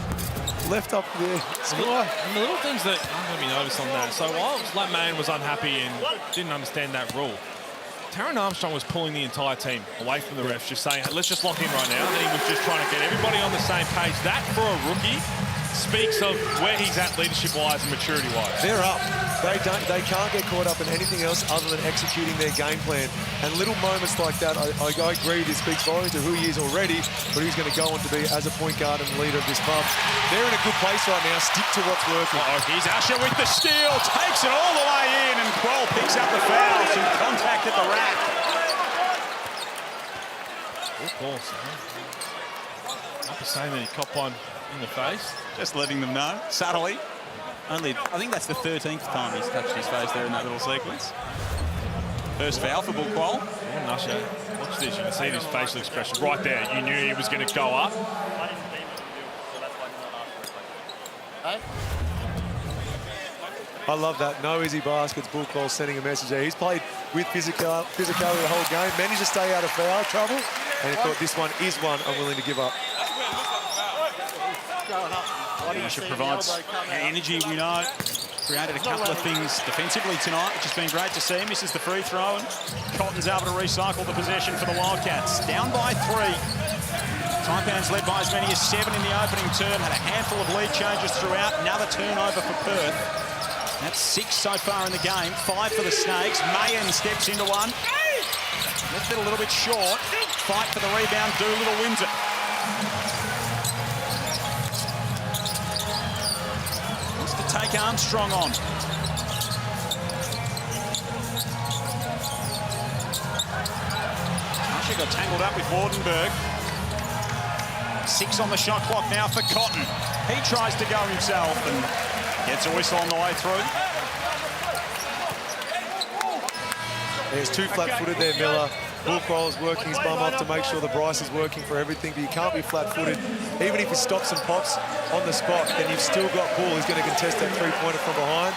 left up there. And the little things that I'm going to be noticed on that. So while Latman was unhappy and didn't understand that rule, Taron Armstrong was pulling the entire team away from the refs, just saying, hey, let's just lock in right now. And then he was just trying to get everybody on the same page. That, for a rookie, speaks of where he's at leadership-wise and maturity-wise. They're up. They can't get caught up in anything else other than executing their game plan. And little moments like that, I agree, this speaks volumes to who he is already, but who's going to go on to be as a point guard and leader of this club. They're in a good place right now. Stick to what's working. Here's Usher with the steal, takes it all the way in, and Quell picks up the foul. Some contact at the rack. Of course. Not saying that he copped one in the face. Just letting them know, subtly. I think that's the 13th time he's touched his face there in that little sequence. First foul for Quell. Usher, watch this, you can see his facial expression right there. You knew he was going to go up. I love that. No easy baskets. Bull Quell sending a message there. He's played with physicality the whole game, managed to stay out of foul trouble, and he thought this one is one I'm willing to give up. Usher provides energy, we know. Created a couple of things defensively tonight, which has been great to see. Misses the free throw, and Cotton's able to recycle the possession for the Wildcats. Down by 3. Taipans led by as many as 7 in the opening term. Had a handful of lead changes throughout. Another turnover for Perth. That's 6 so far in the game. 5 for the Snakes. Mayen steps into one. Left it a little bit short. Fight for the rebound. Doolittle wins it. Wants to take Armstrong on. Usher got tangled up with Wardenberg. 6 on the shot clock now for Cotton. He tries to go himself and gets a whistle on the way through. There's 2 flat-footed there, Miller. Bull Quell's working his bum off to make sure the Bryce is working for everything, but you can't be flat-footed. Even if he stops and pops on the spot, then you've still got Bull who's going to contest that 3-pointer from behind.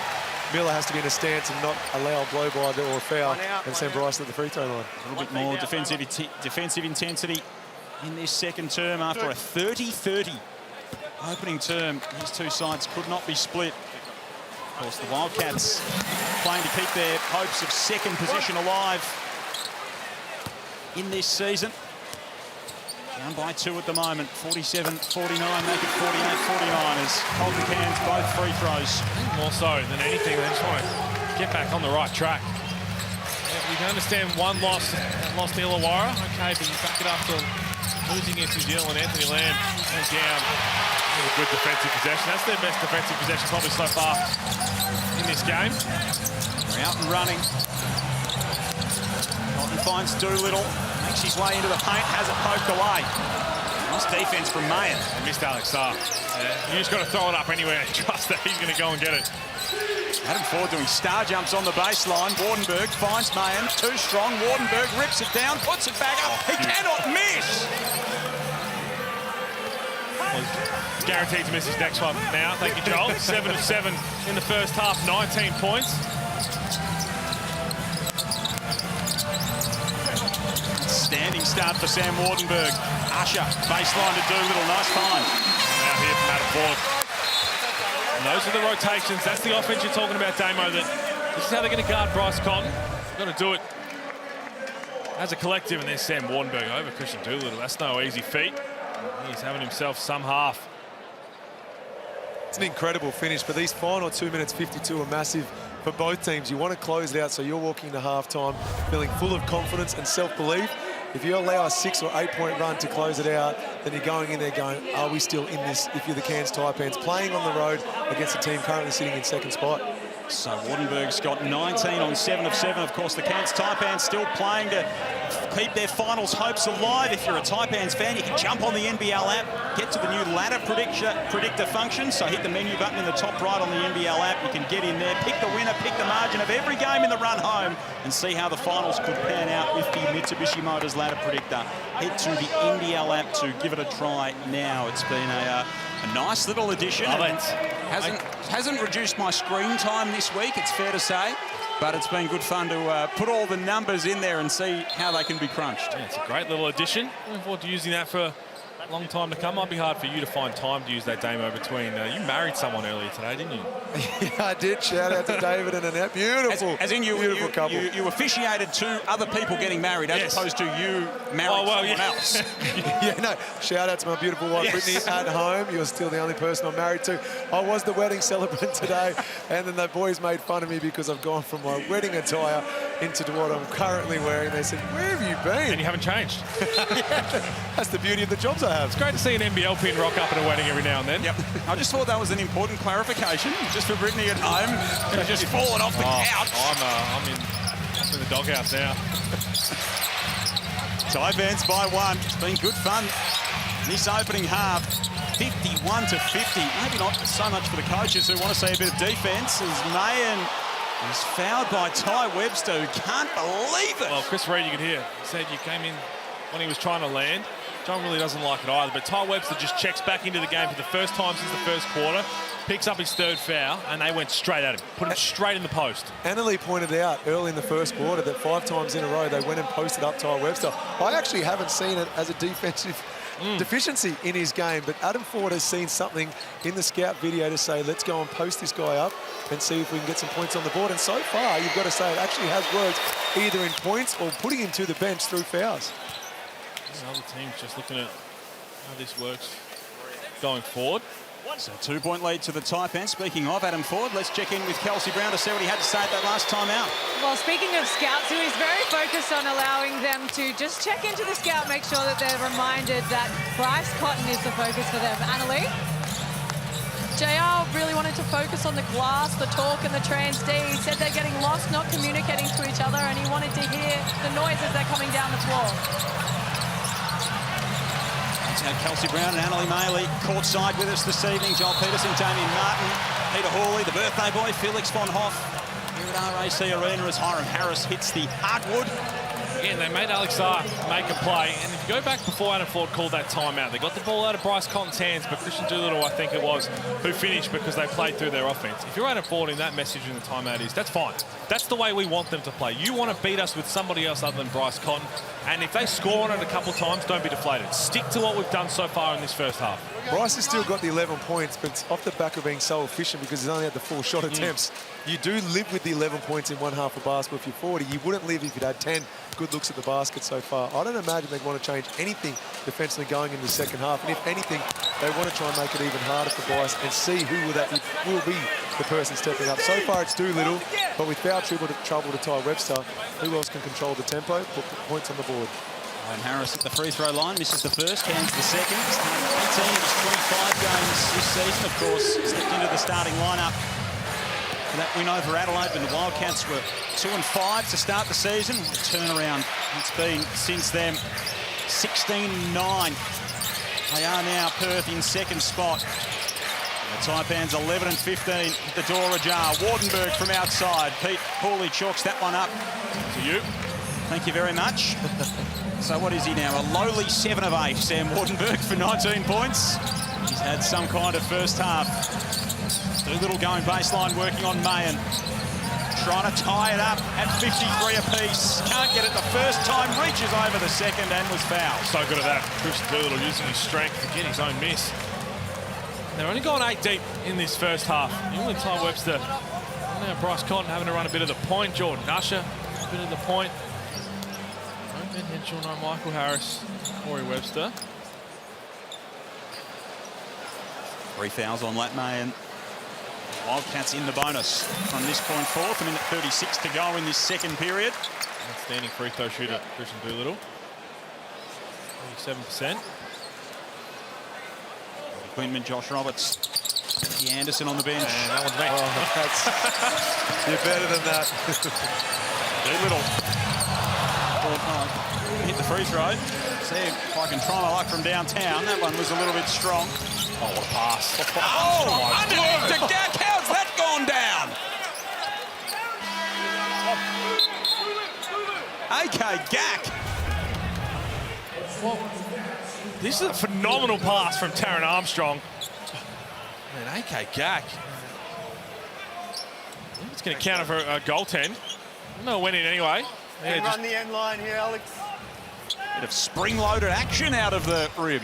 Miller has to be in a stance and not allow a blow-by or a foul and send Bryce to the free throw line. A little bit more defensive intensity in this second term after a 30-30 opening term. These two sides could not be split. Of course, the Wildcats playing to keep their hopes of second position alive in this season. Down by 2 at the moment, 47-49, make it 48-49 as Colton cans both free throws. More so than anything, they just want to get back on the right track. Yeah, we can understand one loss to Illawarra, okay, but you back it up to losing against New Zealand. Anthony Lamb went down. A good defensive possession. That's their best defensive possession probably so far in this game. They're out and running. Cotton finds Doolittle, makes his way into the paint, has it poked away. Nice defense from Mayen. Missed Alex Saar. Yeah. You just got to throw it up anywhere and trust that he's going to go and get it. Adam Ford doing star jumps on the baseline. Wardenberg finds Mayen, too strong. Wardenberg rips it down, puts it back up. He cannot miss. Well, guaranteed to miss his next one now. Thank you, Joel. 7 of 7 in the first half, 19 points. Standing start for Sam Wardenberg. Usher, baseline to Doolittle, nice find. Now here from Adam Ford. And those are the rotations. That's the offense you're talking about, Damo, that this is how they're going to guard Bryce Cotton. They're going to do it as a collective, and there's Sam Wardenberg over Christian Doolittle. That's no easy feat. He's having himself some half. It's an incredible finish, but these final 2 minutes 52 are massive for both teams. You want to close it out so you're walking into halftime feeling full of confidence and self-belief. If you allow a 6 or 8 point run to close it out, then you're going in there going, are we still in this if you're the Cairns Taipans, playing on the road against a team currently sitting in second spot? So Wardenberg's got 19 on 7 of 7. Of course, the Cairns Taipans still playing to keep their finals hopes alive. If you're a Taipans fan, you can jump on the NBL app, get to the new ladder predictor function. So hit the menu button in the top right on the NBL app. You can get in there, pick the winner, pick the margin of every game in the run home, and see how the finals could pan out with the Mitsubishi Motors ladder predictor. Head to the NBL app to give it a try now. It's been a nice little addition. Hasn't reduced my screen time this week, it's fair to say, but it's been good fun to put all the numbers in there and see how they can be crunched. Yeah, it's a great little addition. Looking forward to using that for a long time to come. Might be hard for you to find time to use that demo between. You married someone earlier today, didn't you? Yeah, I did. Shout out to David and Annette. Beautiful. As in beautiful couple. You officiated 2 other people getting married as opposed to you marrying someone else. Yeah, no. Shout out to my beautiful wife, Brittany, at home. You're still the only person I'm married to. I was the wedding celebrant today, and then the boys made fun of me because I've gone from my wedding attire into what I'm currently wearing. They said, "Where have you been?" And you haven't changed. That's the beauty of the jobs I have. It's great to see an NBL pin rock up at a wedding every now and then. Yep. I just thought that was an important clarification, just for Brittany at home. She's just fallen off the couch. I'm in the doghouse now. Taipans by 1. It's been good fun this opening half. 51 to 50. Maybe not so much for the coaches who want to see a bit of defence, as Mayan is fouled by Ty Webster, who can't believe it. Well, Chris Reid, you could hear, he said you came in when he was trying to land. John really doesn't like it either, but Ty Webster just checks back into the game for the first time since the first quarter, picks up his 3rd foul, and they went straight at him, put him straight in the post. Annalie pointed out early in the first quarter that 5 times in a row they went and posted up Ty Webster. I actually haven't seen it as a defensive deficiency in his game, but Adam Ford has seen something in the scout video to say, let's go and post this guy up and see if we can get some points on the board. And so far, you've got to say it actually has worked, either in points or putting him to the bench through fouls. Other teams just looking at how this works going forward. So 2-point lead to the Taipans. Speaking of Adam Ford, let's check in with Kelsey Brown to see what he had to say at that last time out. Well, speaking of scouts, he was very focused on allowing them to just check into the scout, make sure that they're reminded that Bryce Cotton is the focus for them. Annalie? JR really wanted to focus on the glass, the talk, and the trans-D. He said they're getting lost, not communicating to each other, and he wanted to hear the noise as they're coming down the floor. Kelsey Brown and Annalie Maley courtside with us this evening. Joel Peterson, Damien Martin, Peter Hawley, the birthday boy, Felix von Hoff here at RAC Arena as Hiram Harris hits the hardwood. Yeah, and they made Alex Sarr make a play. And if you go back before Adam Ford called that timeout, they got the ball out of Bryce Cotton's hands, but Christian Doolittle, I think it was, who finished because they played through their offense. If you're Adam Ford in that message in the timeout is, that's fine. That's the way we want them to play. You want to beat us with somebody else other than Bryce Cotton. And if they score on it a couple times, don't be deflated. Stick to what we've done so far in this first half. Bryce has still got the 11 points, but it's off the back of being so efficient because he's only had the 4 shot attempts. You do live with the 11 points in one half of basketball if you're 40. You wouldn't live if you'd had 10 good looks at the basket so far. I don't imagine they'd want to change anything defensively going into the second half. And if anything, they want to try and make it even harder for Bryce and see who will be the person stepping up. So far, it's Doolittle, but with foul trouble to Ty Webster, who else can control the tempo, put points on the board? And Harris at the free throw line, misses the first, Cairns the second. Started 18 of his 25 games this season, of course, stepped into the starting lineup for that win over Adelaide, and the Wildcats were 2-5 to start the season. What a turnaround it's been since then. 16-9. They are now Perth in second spot. The Taipans 11-15, the door ajar. Wardenberg from outside. Pete Hawley chalks that one up. To you. Thank you very much. So what is he now? A lowly 7 of 8, Sam Wardenberg for 19 points. He's had some kind of first half. Doolittle going baseline, working on Mayan. Trying to tie it up at 53 apiece. Can't get it the first time, reaches over the second and was fouled. So good at that. Christian Doolittle using his strength to get his own miss. And they're only going 8 deep in this first half. Even with Ty Webster, now Bryce Cotton having to run a bit of the point. Jordan Usher, a bit of the point. No Ben Henschel, no Michael Harris, Corey Webster. 3 fouls on Lat Mayan. Wildcats in the bonus from this point forth. A minute 36 to go in this second period. Outstanding free throw shooter, Christian Doolittle. 37%. Quinman, Josh Roberts Anderson on the bench. And that one's me. You're better than that. Little. Hit the free throw. See if I can try my luck from downtown. That one was a little bit strong. Oh, what a pass. Oh, underneath to Gak. How's that gone down? AK Gak. Well, this is a phenomenal pass from Taron Armstrong. And AK Gak. It's going to counter for a goaltend. No, went in anyway. Yeah, just Run the end line here, Alex. Bit of spring-loaded action out of the rim.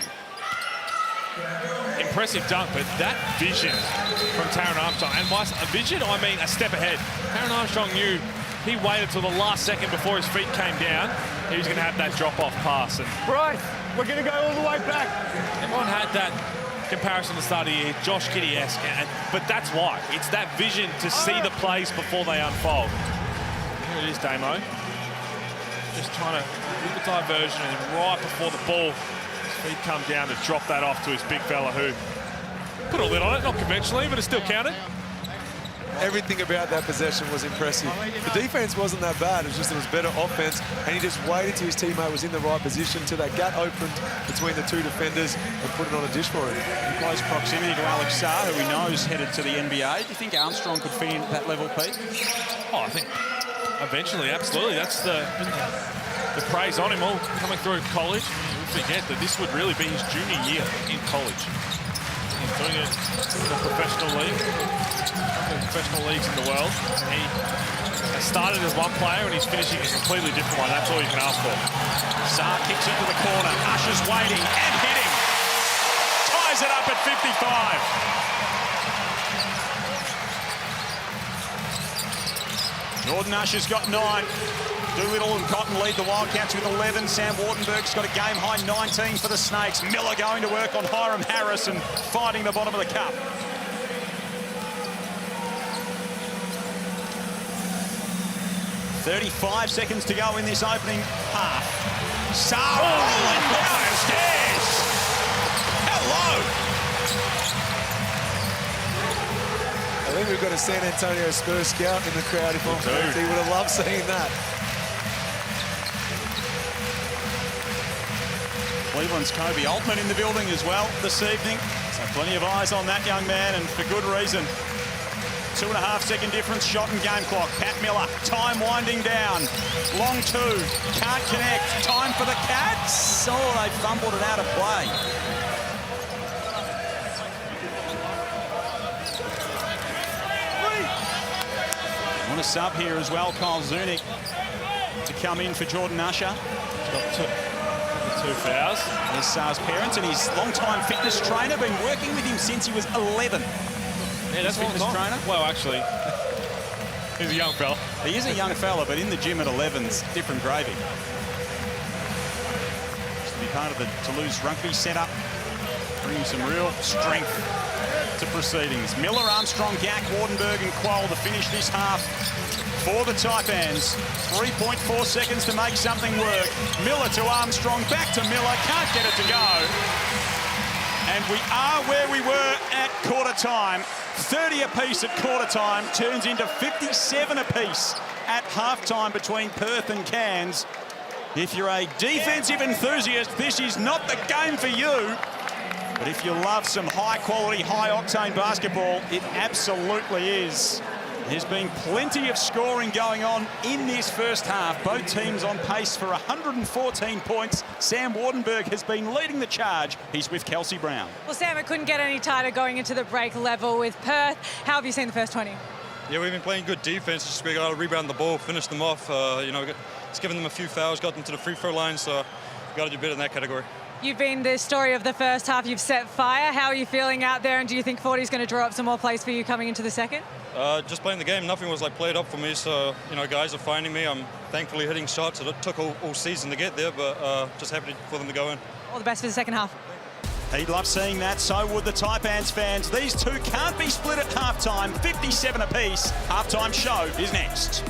impressive dunk, but that vision from Taron Armstrong, and by a vision, I mean a step ahead. Taron Armstrong knew he waited till the last second before his feet came down. He was going to have that drop-off pass. And Right, we're going to go all the way back. everyone had that comparison at the start of the year, Josh Giddey-esque, but that's why. It's that vision to see the plays before they unfold. Here it is, Damo. Just trying to do the diversion, and right before the ball, his feet come down to drop that off to his big fella who put a lid on it, not conventionally, but it still counted. Everything about that possession was impressive. The defense wasn't that bad, it was just it was better offense, and he just waited till his teammate was in the right position till that gap opened between the two defenders and put it on a dish for him. In close proximity to Alex Sarr, who we know is headed to the NBA. Do you think Armstrong could fit in at that level, Pete? Oh, I think eventually, absolutely. That's the praise on him all coming through college. We forget that this would really be his junior year in college. He's doing it in a professional league, professional leagues in the world. He has started as one player and he's finishing a completely different one. That's all you can ask for. Sarr kicks into the corner. Usher's waiting and hitting. Ties it up at 55. Jordan Usher's got 9. Doolittle and Cotton lead the Wildcats with 11. Sam Wardenberg's got a game-high 19 for the Snakes. Miller going to work on Hiram Harris and fighting the bottom of the cup. .35 seconds to go in this opening half. Sarr rolling downstairs. Hello. I think we've got a San Antonio Spurs scout in the crowd. If I'm correct, he would have loved seeing that. Cleveland's Kobe Altman in the building as well this evening. So plenty of eyes on that young man, and for good reason. 2.5 second difference, shot and game clock. Pat Miller, time winding down. Long two, can't connect. Time for the Cats. Oh, they fumbled it out of play. On a sub here as well, Kyle Zunic to come in for Jordan Usher. Got two fouls. There's Sarr's parents and his long-time fitness trainer, been working with him since he was 11. Yeah, that's fitness trainer. Well, actually, he's a young fella. He is a young fella, but in the gym at 11's different gravy. Just to be part of the Toulouse rugby setup, bringing some real strength to proceedings. Miller, Armstrong, Gak, Wardenberg and Quoll to finish this half for the Taipans. 3.4 seconds to make something work. Miller to Armstrong, back to Miller, can't get it to go. And we are where we were at quarter time. 30 apiece at quarter time, turns into 57 apiece at halftime between Perth and Cairns. If you're a defensive enthusiast, this is not the game for you. But if you love some high-quality, high-octane basketball, it absolutely is. There's been plenty of scoring going on in this first half. Both teams on pace for 114 points. Sam Wardenberg has been leading the charge. He's with Kelsey Brown. Well, Sam, it couldn't get any tighter going into the break level with Perth. How have you seen the first 20? Yeah, we've been playing good defense. Just we got to rebound the ball, finish them off. You know, it's given them a few fouls, got them to the free throw line, so we got to do better in that category. You've been the story of the first half. You've set fire. How are you feeling out there? And do you think 40 is going to draw up some more plays for you coming into the second? Just playing the game, nothing was like played up for me. So, you know, guys are finding me. I'm thankfully hitting shots. It took all season to get there, but just happy for them to go in. All the best for the second half. He'd love seeing that, so would the Taipans fans. These two can't be split at halftime, 57 apiece. Halftime show is next.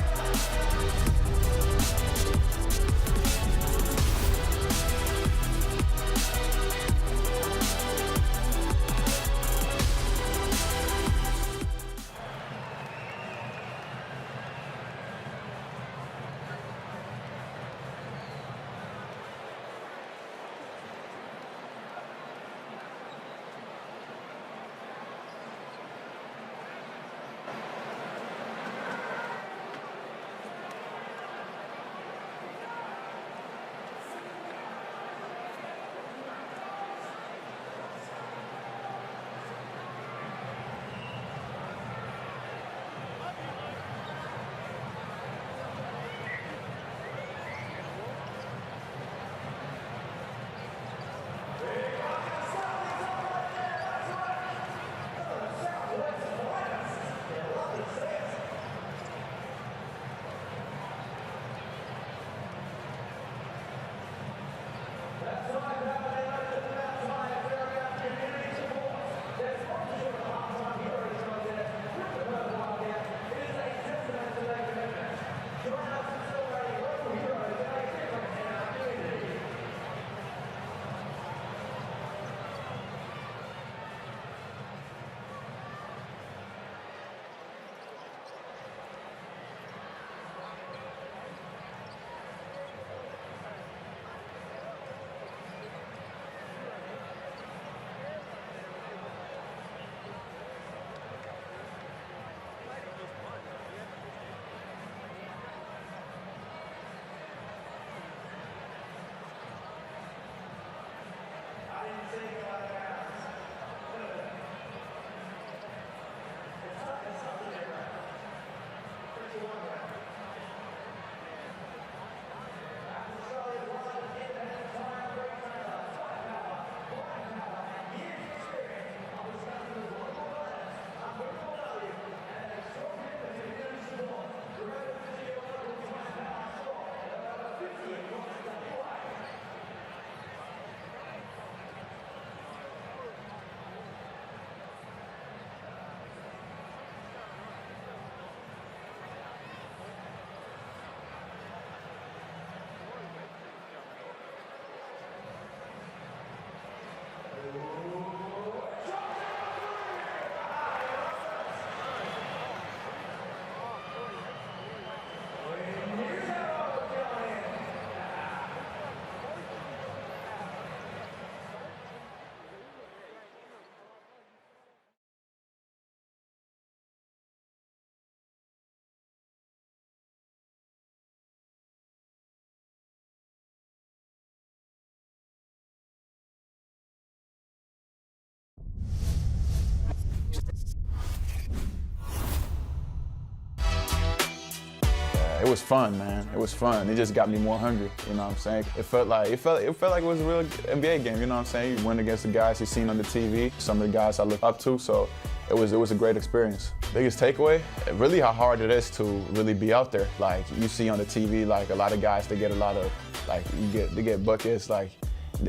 It was fun, man. It was fun. It just got me more hungry, you know what I'm saying? It felt like it was a real NBA game, you know what I'm saying? You went against the guys you've seen on the TV, some of the guys I look up to, so it was a great experience. Biggest takeaway, really how hard it is to really be out there. Like you see on the TV, like a lot of guys, they get a lot of, like they get buckets, like,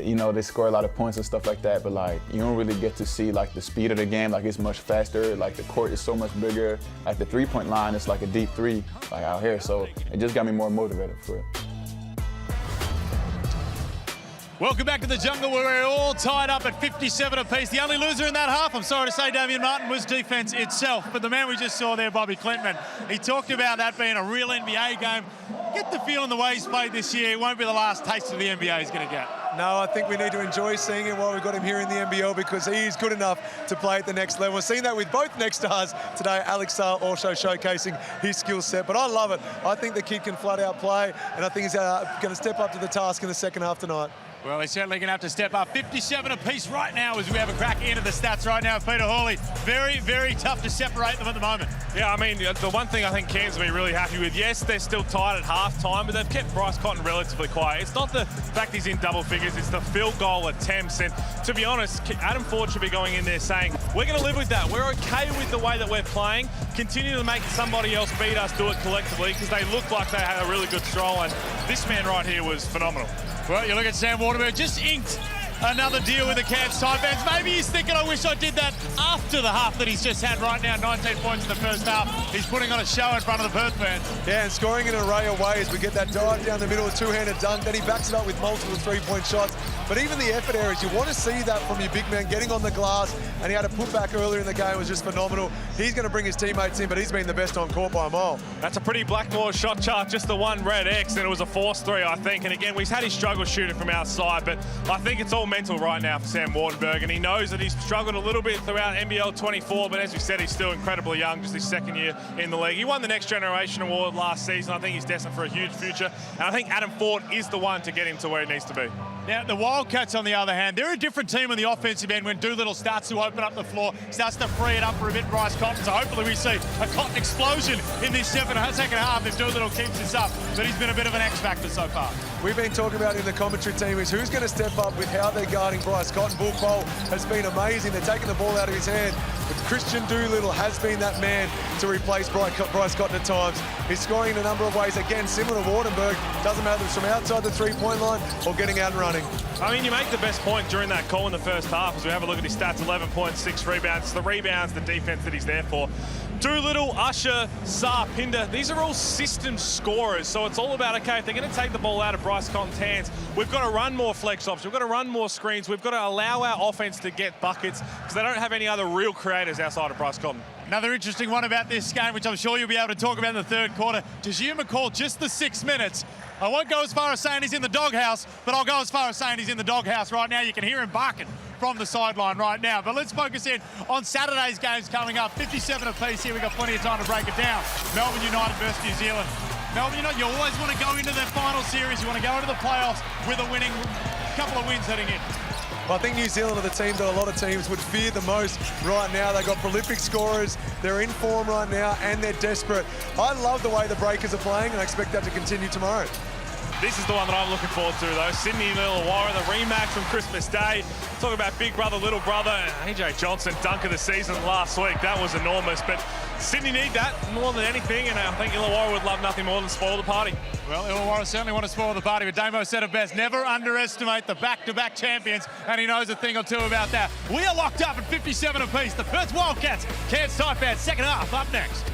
you know, they score a lot of points and stuff like that, but like you don't really get to see like the speed of the game, like it's much faster, like the court is so much bigger, like the three-point line is like a deep three, like out here, so it just got me more motivated for it. Welcome back to the jungle where we're all tied up at 57 apiece. The only loser in that half, I'm sorry to say, Damian Martin, was defense itself. But the man we just saw there, Bobby Klintman, he talked about that being a real NBA game. Get the feeling the way he's played this year, it won't be the last taste of the NBA he's going to get. No, I think we need to enjoy seeing him while we've got him here in the NBL because he is good enough to play at the next level. We're seeing that with both next stars today. Alex Sale also showcasing his skill set, but I love it. I think the kid can flat out play, and I think he's going to step up to the task in the second half tonight. Well, he's certainly going to have to step up. 57 apiece right now as we have a crack into the stats right now. Peter Hawley, very, very tough to separate them at the moment. Yeah, I mean, the one thing I think Cairns will be really happy with, yes, they're still tied at half-time, but they've kept Bryce Cotton relatively quiet. It's not the fact he's in double figures, it's the field goal attempts. And to be honest, Adam Ford should be going in there saying, we're going to live with that. We're okay with the way that we're playing. Continue to make somebody else beat us, do it collectively, because they look like they had a really good stroll. And this man right here was phenomenal. Well, you look at Sam Waterberg, just inked another deal with the Cairns Taipans. Maybe he's thinking, I wish I did that after the half that he's just had right now. 19 points in the first half. He's putting on a show in front of the Perth fans. Yeah, and scoring in an array of ways. We get that dive down the middle, a two-handed dunk, then he backs it up with multiple three-point shots. But even the effort areas, you want to see that from your big man getting on the glass, and he had a putback earlier in the game, was just phenomenal. He's going to bring his teammates in, but he's been the best on court by a mile. That's a pretty Blackmore shot chart, just the one red X, and it was a forced three, I think. And again, we've had his struggle shooting from outside, but I think it's all mental right now for Sam Wardenberg, and he knows that he's struggled a little bit throughout NBL24, but as we said, he's still incredibly young, just his second year in the league. He won the Next Generation Award last season. I think he's destined for a huge future, and I think Adam Ford is the one to get him to where he needs to be. Now, the Wildcats, on the other hand, they're a different team on the offensive end when Doolittle starts to open up the floor, starts to free it up for a bit, Bryce Cotton. So hopefully we see a Cotton explosion in this second half if Doolittle keeps this up. But he's been a bit of an X-factor so far. We've been talking about in the commentary team is who's going to step up with how they're guarding Bryce Cotton. Bull Cole has been amazing. They're taking the ball out of his hand. But Christian Doolittle has been that man to replace Bryce Cotton at times. He's scoring in a number of ways. Again, similar to Wardenberg. Doesn't matter if it's from outside the three-point line or getting out and running. I mean, you make the best point during that call in the first half as we have a look at his stats, 11 points, 6 rebounds. It's the rebounds, the defense that he's there for. Doolittle, Usher, Saar, Pinder, these are all system scorers. So it's all about, okay, if they're going to take the ball out of Bryce Cotton's hands, we've got to run more flex options, we've got to run more screens, we've got to allow our offense to get buckets because they don't have any other real creators outside of Bryce Cotton. Another interesting one about this game, which I'm sure you'll be able to talk about in the third quarter. Tajir McCall, just the 6 minutes. I won't go as far as saying he's in the doghouse, but I'll go as far as saying he's in the doghouse right now. You can hear him barking from the sideline right now. But let's focus in on Saturday's games coming up. 57 apiece here. We've got plenty of time to break it down. Melbourne United versus New Zealand. Melbourne United, you always want to go into the final series. You want to go into the playoffs with a winning couple of wins heading in. I think New Zealand are the team that a lot of teams would fear the most right now. They've got prolific scorers, they're in form right now, and they're desperate. I love the way the Breakers are playing, and I expect that to continue tomorrow. This is the one that I'm looking forward to, though. Sydney Illawarra, the rematch from Christmas Day. Talk about big brother, little brother. AJ Johnson, dunk of the season last week. That was enormous, but Sydney need that more than anything, and I think Illawarra would love nothing more than spoil the party. Well, Illawarra certainly want to spoil the party, but Damo said it best. Never underestimate the back-to-back champions, and he knows a thing or two about that. We are locked up at 57 apiece. The Perth Wildcats, Cairns Taipans, second half up next.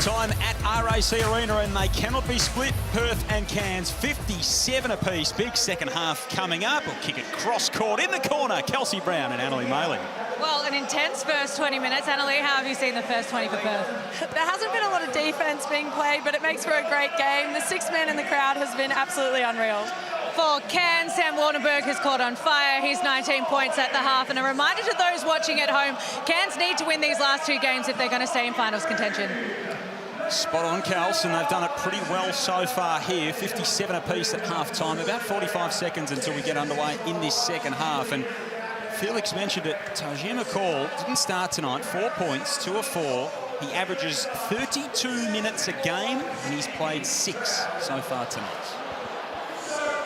half-time at RAC Arena, and they cannot be split. Perth and Cairns, 57 apiece. Big second half coming up. We'll kick it cross-court in the corner. Kelsey Brown and Annalie Maley. Well, an intense first 20 minutes. Annalie, how have you seen the first 20 for Perth? There hasn't been a lot of defense being played, but it makes for a great game. The sixth man in the crowd has been absolutely unreal. For Cairns, Sam Wardenberg has caught on fire. He's 19 points at the half. And a reminder to those watching at home, Cairns need to win these last two games if they're going to stay in finals contention. Spot on, Kels, and they've done it pretty well so far here. 57 apiece at half-time. About 45 seconds until we get underway in this second half. And Felix mentioned it, Tajir McCall didn't start tonight. 4 points, 2 of 4. He averages 32 minutes a game, and he's played 6 so far tonight.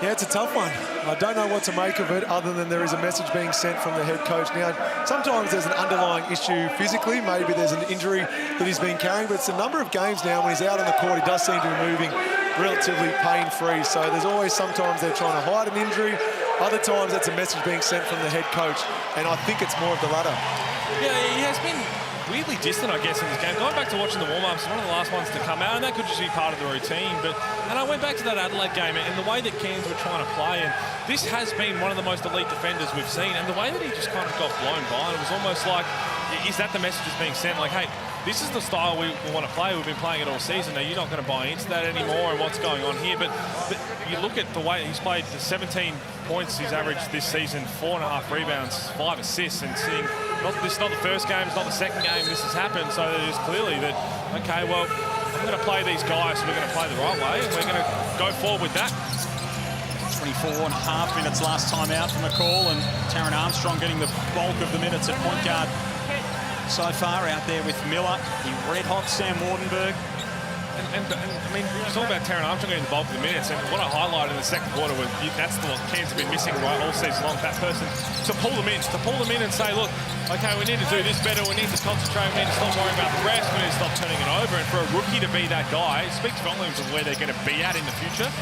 Yeah, it's a tough one. I don't know what to make of it other than there is a message being sent from the head coach. Now, sometimes there's an underlying issue physically. Maybe there's an injury that he's been carrying, but it's a number of games now when he's out on the court, he does seem to be moving relatively pain-free. So there's always sometimes they're trying to hide an injury. Other times it's a message being sent from the head coach, and I think it's more of the latter. Yeah, he has been weirdly distant, I guess, in this game. Going back to watching the warm-ups, one of the last ones to come out, and that could just be part of the routine. And I went back to that Adelaide game and the way that Cairns were trying to play, and this has been one of the most elite defenders we've seen, and the way that he just kind of got blown by, and it was almost like, is that the message that's being sent? Like, hey, this is the style we want to play. We've been playing it all season. Now, you're not going to buy into that anymore and what's going on here. But you look at the way he's played, the 17 points he's averaged this season, 4.5 rebounds, 5 assists, and seeing, this is not the first game, it's not the second game this has happened. So it is clearly that, okay, well, I'm going to play these guys, so we're going to play the right way, and we're going to go forward with that. 24.5 minutes last time out from McCall, and Taron Armstrong getting the bulk of the minutes at point guard so far out there with Miller. The red-hot Sam Wardenberg. And I mean, it's all about Taron Armstrong getting the bulk of the minutes, and what I highlighted in the second quarter was that's what Cairns have been missing right all season long, that person to pull them in and say, look, okay, we need to do this better, we need to concentrate, we need to stop worrying about the rest, we need to stop turning it over. And for a rookie to be that guy, it speaks volumes of where they're going to be at in the future.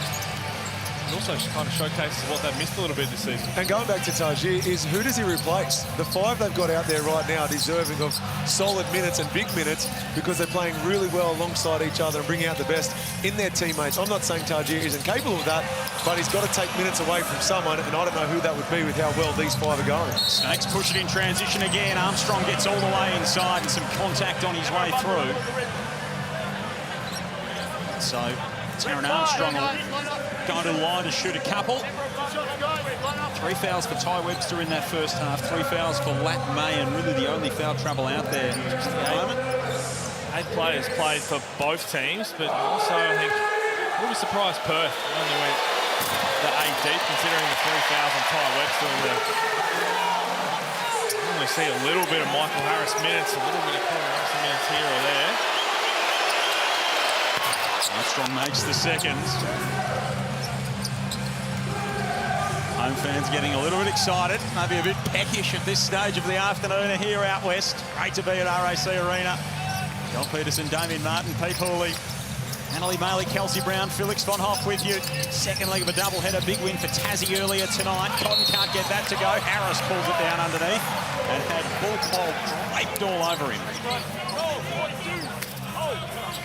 It also kind of showcases what they've missed a little bit this season. And going back to Tajir, is who does he replace? The 5 they've got out there right now deserving of solid minutes and big minutes because they're playing really well alongside each other and bringing out the best in their teammates. I'm not saying Tajir isn't capable of that, but he's got to take minutes away from someone, and I don't know who that would be with how well these 5 are going. Snakes push it in transition again. Armstrong gets all the way inside and some contact on his way through. So Taron Armstrong going to the line to shoot a couple. 3 fouls for Ty Webster in that first half. 3 fouls for Lat May, and really the only foul trouble out there at the moment. 8 players played for both teams, but also I think we'll be surprised Perth only went the 8 deep, considering the 3 fouls on Ty Webster. We see a little bit of Michael Harris minutes, a little bit of Colin Harris minutes here or there. Armstrong makes the second. Home fans getting a little bit excited, maybe a bit peckish at this stage of the afternoon here out west. Great to be at RAC Arena. John Peterson, Damien Martin, Pete Hooley, Annalie Maley, Kelsey Brown, Felix von Hoff with you. Second leg of a doubleheader, big win for Tassie earlier tonight. Cotton can't get that to go. Harris pulls it down underneath and had ball pole draped all over him.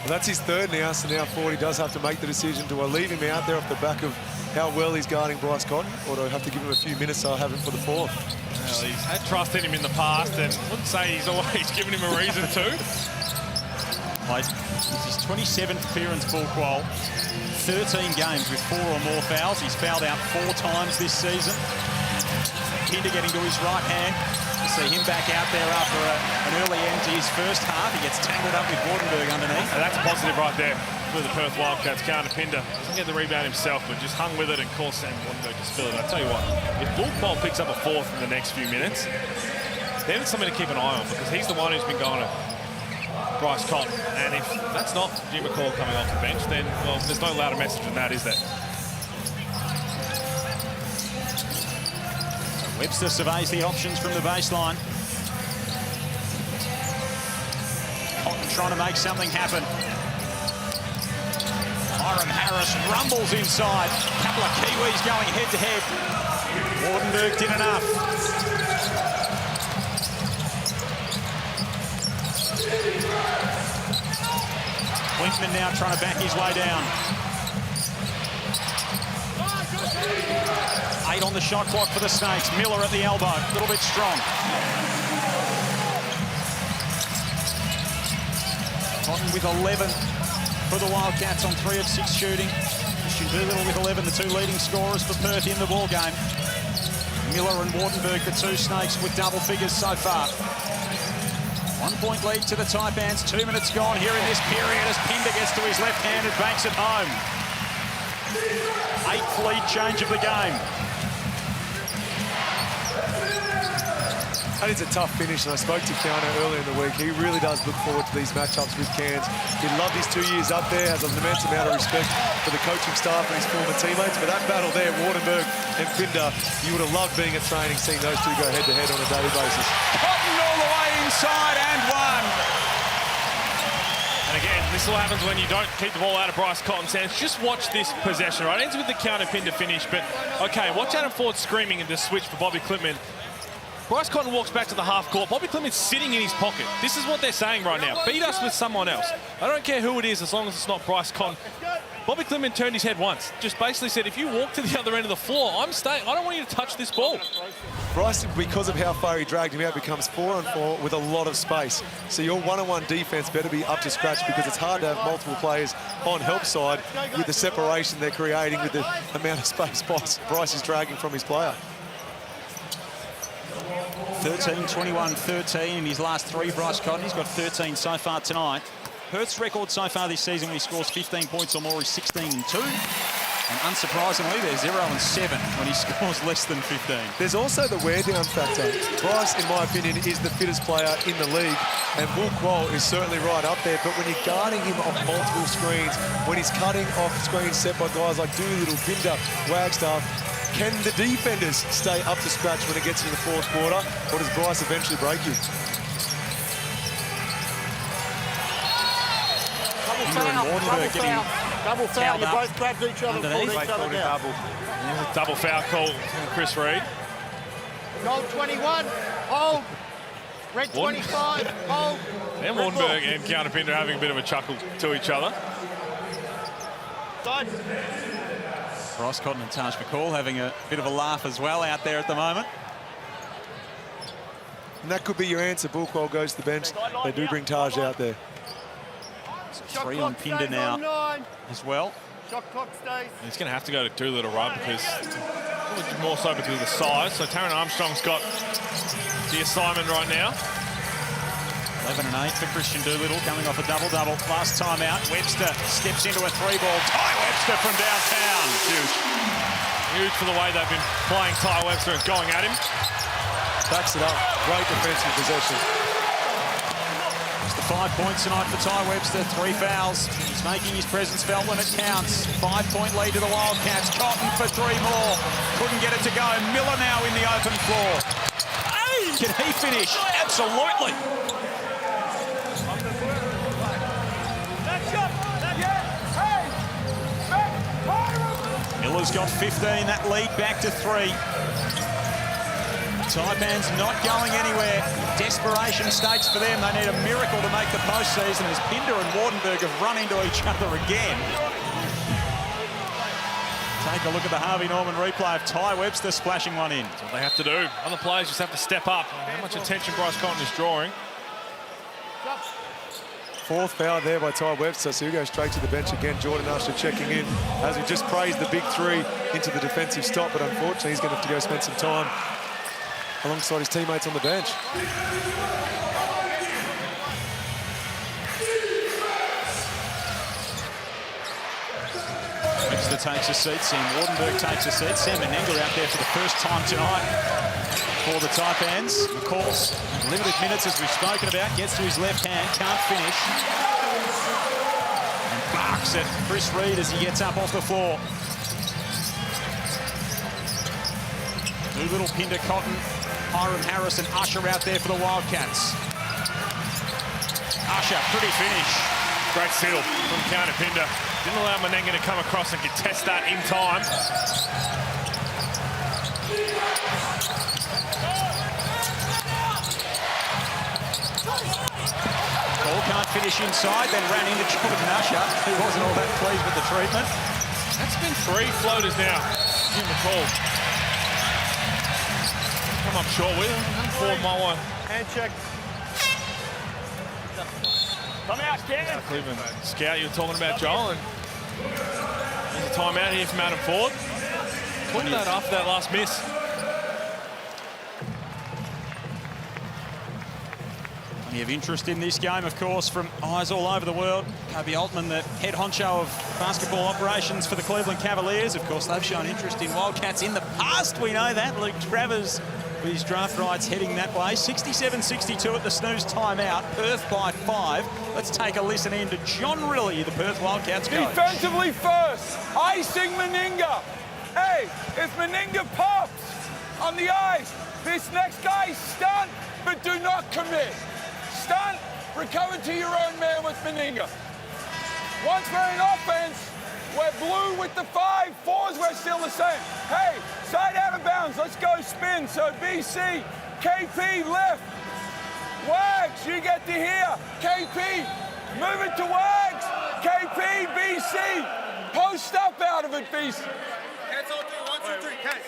Well, that's his 3rd now, so now Fordy does have to make the decision. Do I leave him out there off the back of how well he's guarding Bryce Cotton, or do I have to give him a few minutes so I'll have him for the 4th? Well, he's had trust in him in the past, and I wouldn't say he's always given him a reason to. This is his 27th clearance ball qual. 13 games with 4 or more fouls. He's fouled out 4 times this season. Kinder getting to his right hand. You see him back out there after an early end to his first half. He gets tangled up with Wardenberg underneath. And that's positive right there for the Perth Wildcats. Counter Pinder doesn't get the rebound himself, but just hung with it and caused Sam Wardenberg to spill it. I tell you what, if Bullpole picks up a 4th in the next few minutes, then it's something to keep an eye on, because he's the one who's been going to Bryce Cotton. And if that's not Jim McCall coming off the bench, then, well, there's no louder message than that, is there? Webster surveys the options from the baseline. Cotton trying to make something happen. Hiram Harris rumbles inside. A couple of Kiwis going head-to-head. Wardenberg did enough. Winkman now trying to back his way down. 8 on the shot clock for the Snakes. Miller at the elbow, a little bit strong. Cotton with 11 for the Wildcats on 3 of 6 shooting. Christian Doolittle with 11, the 2 leading scorers for Perth in the ball game. Miller and Wardenberg, the 2 Snakes, with double figures so far. 1 point lead to the Taipans. 2 minutes gone here in this period as Pinder gets to his left hand and banks it home. 8th lead change of the game. And it's a tough finish, and I spoke to Keanu earlier in the week. He really does look forward to these matchups with Cairns. He loved his 2 years up there, has an immense amount of respect for the coaching staff and his former teammates. But that battle there, Wardenberg and Pinder, you would have loved being at training, seeing those two go head-to-head on a daily basis. Cotton all the way inside and one. And again, this is what happens when you don't keep the ball out of Bryce Cotton's hands. Just watch this possession, right? It ends with the counter Pinder finish, but okay, watch Adam Ford screaming in the switch for Bobby Klintman. Bryce Cotton walks back to the half court. Bobby Klintman's sitting in his pocket. This is what they're saying right now. Beat us with someone else. I don't care who it is as long as it's not Bryce Cotton. Bobby Klintman turned his head once. Just basically said, if you walk to the other end of the floor, I'm staying. I don't want you to touch this ball. Bryce, because of how far he dragged him out, becomes 4-on-4 with a lot of space. So your one-on-one defense better be up to scratch, because it's hard to have multiple players on help side with the separation they're creating with the amount of space Bryce is dragging from his player. 13, 21, 13 in his last 3, Bryce Cotton. He's got 13 so far tonight. Perth's record so far this season when he scores 15 points or more is 16-2. And unsurprisingly, they're 0-7 when he scores less than 15. There's also the wear-down factor. Bryce, in my opinion, is the fittest player in the league, and Bull Quoll is certainly right up there. But when you're guarding him off multiple screens, when he's cutting off screens set by guys like Doolittle, Pinder, Wagstaff, can the defenders stay up to scratch when it gets into the 4th quarter, or does Bryce eventually break you? Double foul. You both grabbed each other and pulled each other down. There's a double foul call from Chris Reid. Gold 21, hold. Red 25, hold. And Wardenberg and Keanu Pinder having a bit of a chuckle to each other. Side. Bryce Cotton and Taj McCall having a bit of a laugh as well out there at the moment. And that could be your answer. Bull Quoll goes to the bench. They do bring Taj out there. So 3 on Pinder now as well. Shot clock stays. He's going to have to go to Doolittle, right, because more so because of the size. So Taron Armstrong's got the assignment right now. 11 and 8 for Christian Doolittle, coming off a double-double. Last time out, Webster steps into a 3-ball. Ty Webster from downtown. Huge. Huge for the way they've been playing Ty Webster and going at him. Backs it up. Great defensive possession. Just the 5 points tonight for Ty Webster. 3 fouls. He's making his presence felt when it counts. 5-point lead to the Wildcats. Cotton for 3 more. Couldn't get it to go. Miller now in the open floor. Hey! Can he finish? Absolutely. Miller's got 15, that lead back to 3. Taipans not going anywhere. Desperation stakes for them. They need a miracle to make the postseason as Pinder and Wardenberg have run into each other again. Take a look at the Harvey Norman replay of Ty Webster splashing one in. That's what they have to do. Other players just have to step up. How much attention Bryce Cotton is drawing. 4th foul there by Ty Webster, so he goes straight to the bench again. Jordan Usher checking in as we just praised the big 3 into the defensive stop, but unfortunately he's going to have to go spend some time alongside his teammates on the bench. Webster takes a seat, Sam Wardenberg takes a seat. Sam Menenga out there for the first time tonight for the Taipans. McCall's limited minutes, as we've spoken about, gets to his left hand, can't finish. And barks at Chris Reid as he gets up off the floor. Doolittle, Pinder, Cotton, Hiram Harris and Usher out there for the Wildcats. Usher, pretty finish. Great steal from Keanu Pinder. Didn't allow Menenga to come across and contest that in time. Ball can't finish inside, then ran into Jordan Usher, who wasn't all that pleased with the treatment. That's been 3 floaters now. Jim McCall. Come up short with him. Forward my one. Hand check. Come out, Stan. Cleveland scout, you were talking about, Joel, and there's a timeout here from Adam Ford. Put that after that last miss. Plenty of interest in this game, of course, from eyes all over the world. Kobe Altman, the head honcho of basketball operations for the Cleveland Cavaliers. Of course, they've shown interest in Wildcats in the past. We know that. Luke Travers with his draft rights heading that way. 67-62 at the snooze timeout. Perth by 5. Let's take a listen in to John Rillie, the Perth Wildcats coach. Defensively first, icing Meninga. Hey, if Meninga pops on the ice, this next guy stunt, but do not commit. Stunt, recover to your own man with Meninga. Once we're in offense, we're blue with the 5. 4s, we're still the same. Hey, side out of bounds, let's go spin. So BC, KP left. Wags, you get to here. KP, move it to Wags. KP, BC, post up out of it, BC.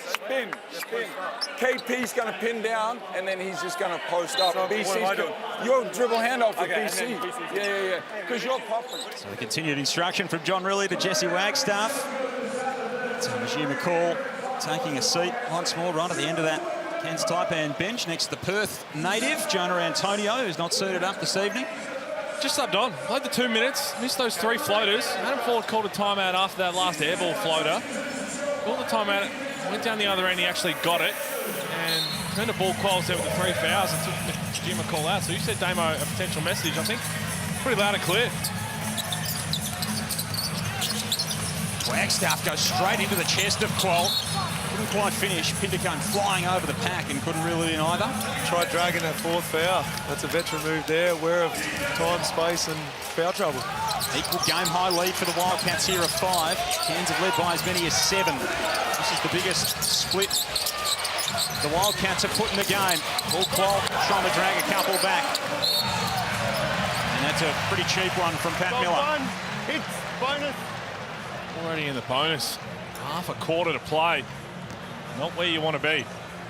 Spin. KP's going to pin down, and then he's just going to post up. BC's doing your dribble handoff with BC. Yeah. Because you're popping. So the continued instruction from John Rillie to Jesse Wagstaff. So Majid McCall taking a seat once more right at the end of that Cairns Taipan bench next to the Perth native, Jonah Antonio, who's not suited up this evening. Just subbed on. Played the 2 minutes, missed those 3 floaters. Adam Ford called a timeout after that last airball floater. Called the timeout, went down the other end, he actually got it, and turned the ball quals there with the 3 fouls and took Jim McCall out. So you said, Damo, a potential message, I think, pretty loud and clear. Wagstaff goes straight into the chest of Qual. Couldn't quite finish. Pindercone flying over the pack and couldn't reel it in either. Tried dragging that 4th foul. That's a veteran move there, aware of time, space, and foul trouble. Equal game-high lead for the Wildcats here of 5. Cairns have led by as many as 7. This is the biggest split the Wildcats have put in the game. Paul Qual trying to drag a couple back. And that's a pretty cheap one from Pat Miller. Hits, bonus. Already in the bonus. Half a quarter to play. Not where you want to be.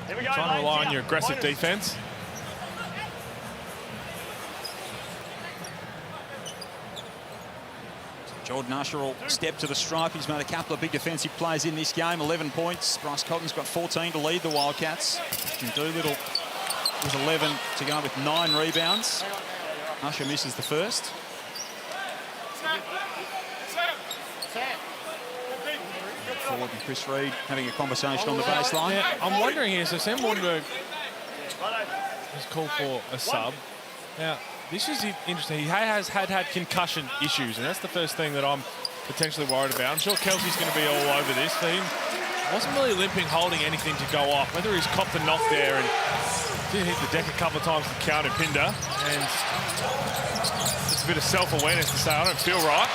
Here we go, trying to rely on your aggressive defense. Jordan Usher will step to the stripe. He's made a couple of big defensive plays in this game. 11 points. Bryce Cotton's got 14 to lead the Wildcats. And Doolittle with 11 to go with 9 rebounds. Usher misses the first. Ford and Chris Reed having a conversation on the baseline. Yeah, I'm wondering here, so Sam Wardenberg has called for a sub. Now, this is interesting. He has had concussion issues, and that's the first thing that I'm potentially worried about. I'm sure Kelsey's going to be all over this. But he wasn't really limping, holding anything to go off. Whether he's copped a knock there and did hit the deck a couple of times to counter Pinder, and just a bit of self-awareness to say, I don't feel right.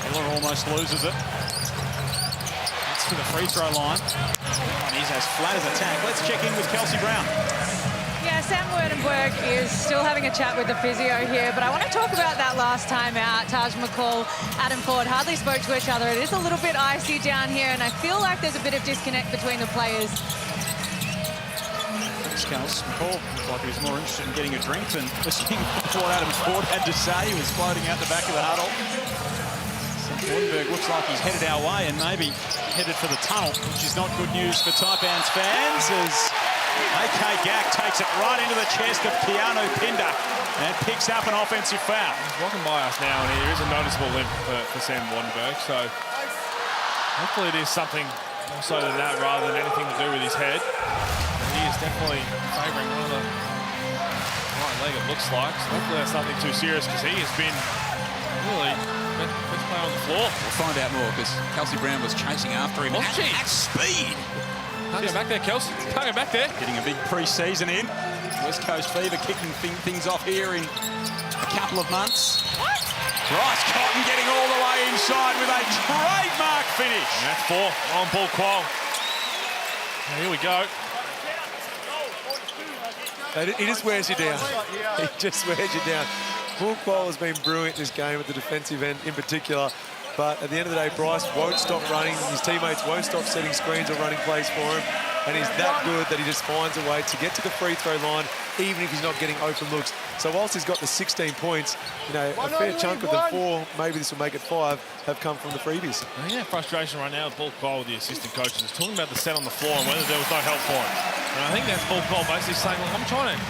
Miller almost loses it. That's to the free throw line. And he's as flat as a tack. Let's check in with Kelsey Brown. Yeah, Sam Wardenberg is still having a chat with the physio here, but I want to talk about that last time out. Taj McCall, Adam Ford hardly spoke to each other. It is a little bit icy down here, and I feel like there's a bit of disconnect between the players. Kels. McCall looked like he was more interested in getting a drink than listening to what Adam Ford had to say. He was floating out the back of the huddle. Wardenberg looks like he's headed our way and maybe headed for the tunnel, which is not good news for Taipans fans as AK Gak takes it right into the chest of Keanu Pinder and picks up an offensive foul. He's walking by us now, and there is a noticeable limp for Sam Wardenberg, so hopefully it is something more so than that rather than anything to do with his head. And he is definitely favouring one of the right leg, it looks like. So hopefully that's nothing too serious, because he has been really best player on the floor. We'll find out more, because Kelsey Brown was chasing after him at speed. Can't go back there, Kelsey. Can't go back there. Getting a big pre-season in. West Coast Fever kicking things off here in a couple of months. Bryce Cotton getting all the way inside with a trademark finish. And that's 4 on Paul Qual. Here we go. He just wears you down. He just wears you down. Bullquall has been brilliant this game at the defensive end in particular. But at the end of the day, Bryce won't stop running. His teammates won't stop setting screens or running plays for him. And he's that good that he just finds a way to get to the free throw line, even if he's not getting open looks. So whilst he's got the 16 points, you know, a fair chunk of the 4, maybe this will make it 5, have come from the freebies. Yeah, frustration right now with Bullquall with the assistant coaches. He's talking about the set on the floor and whether there was no help for him. And I think that's Bullquall basically saying, look, I'm trying to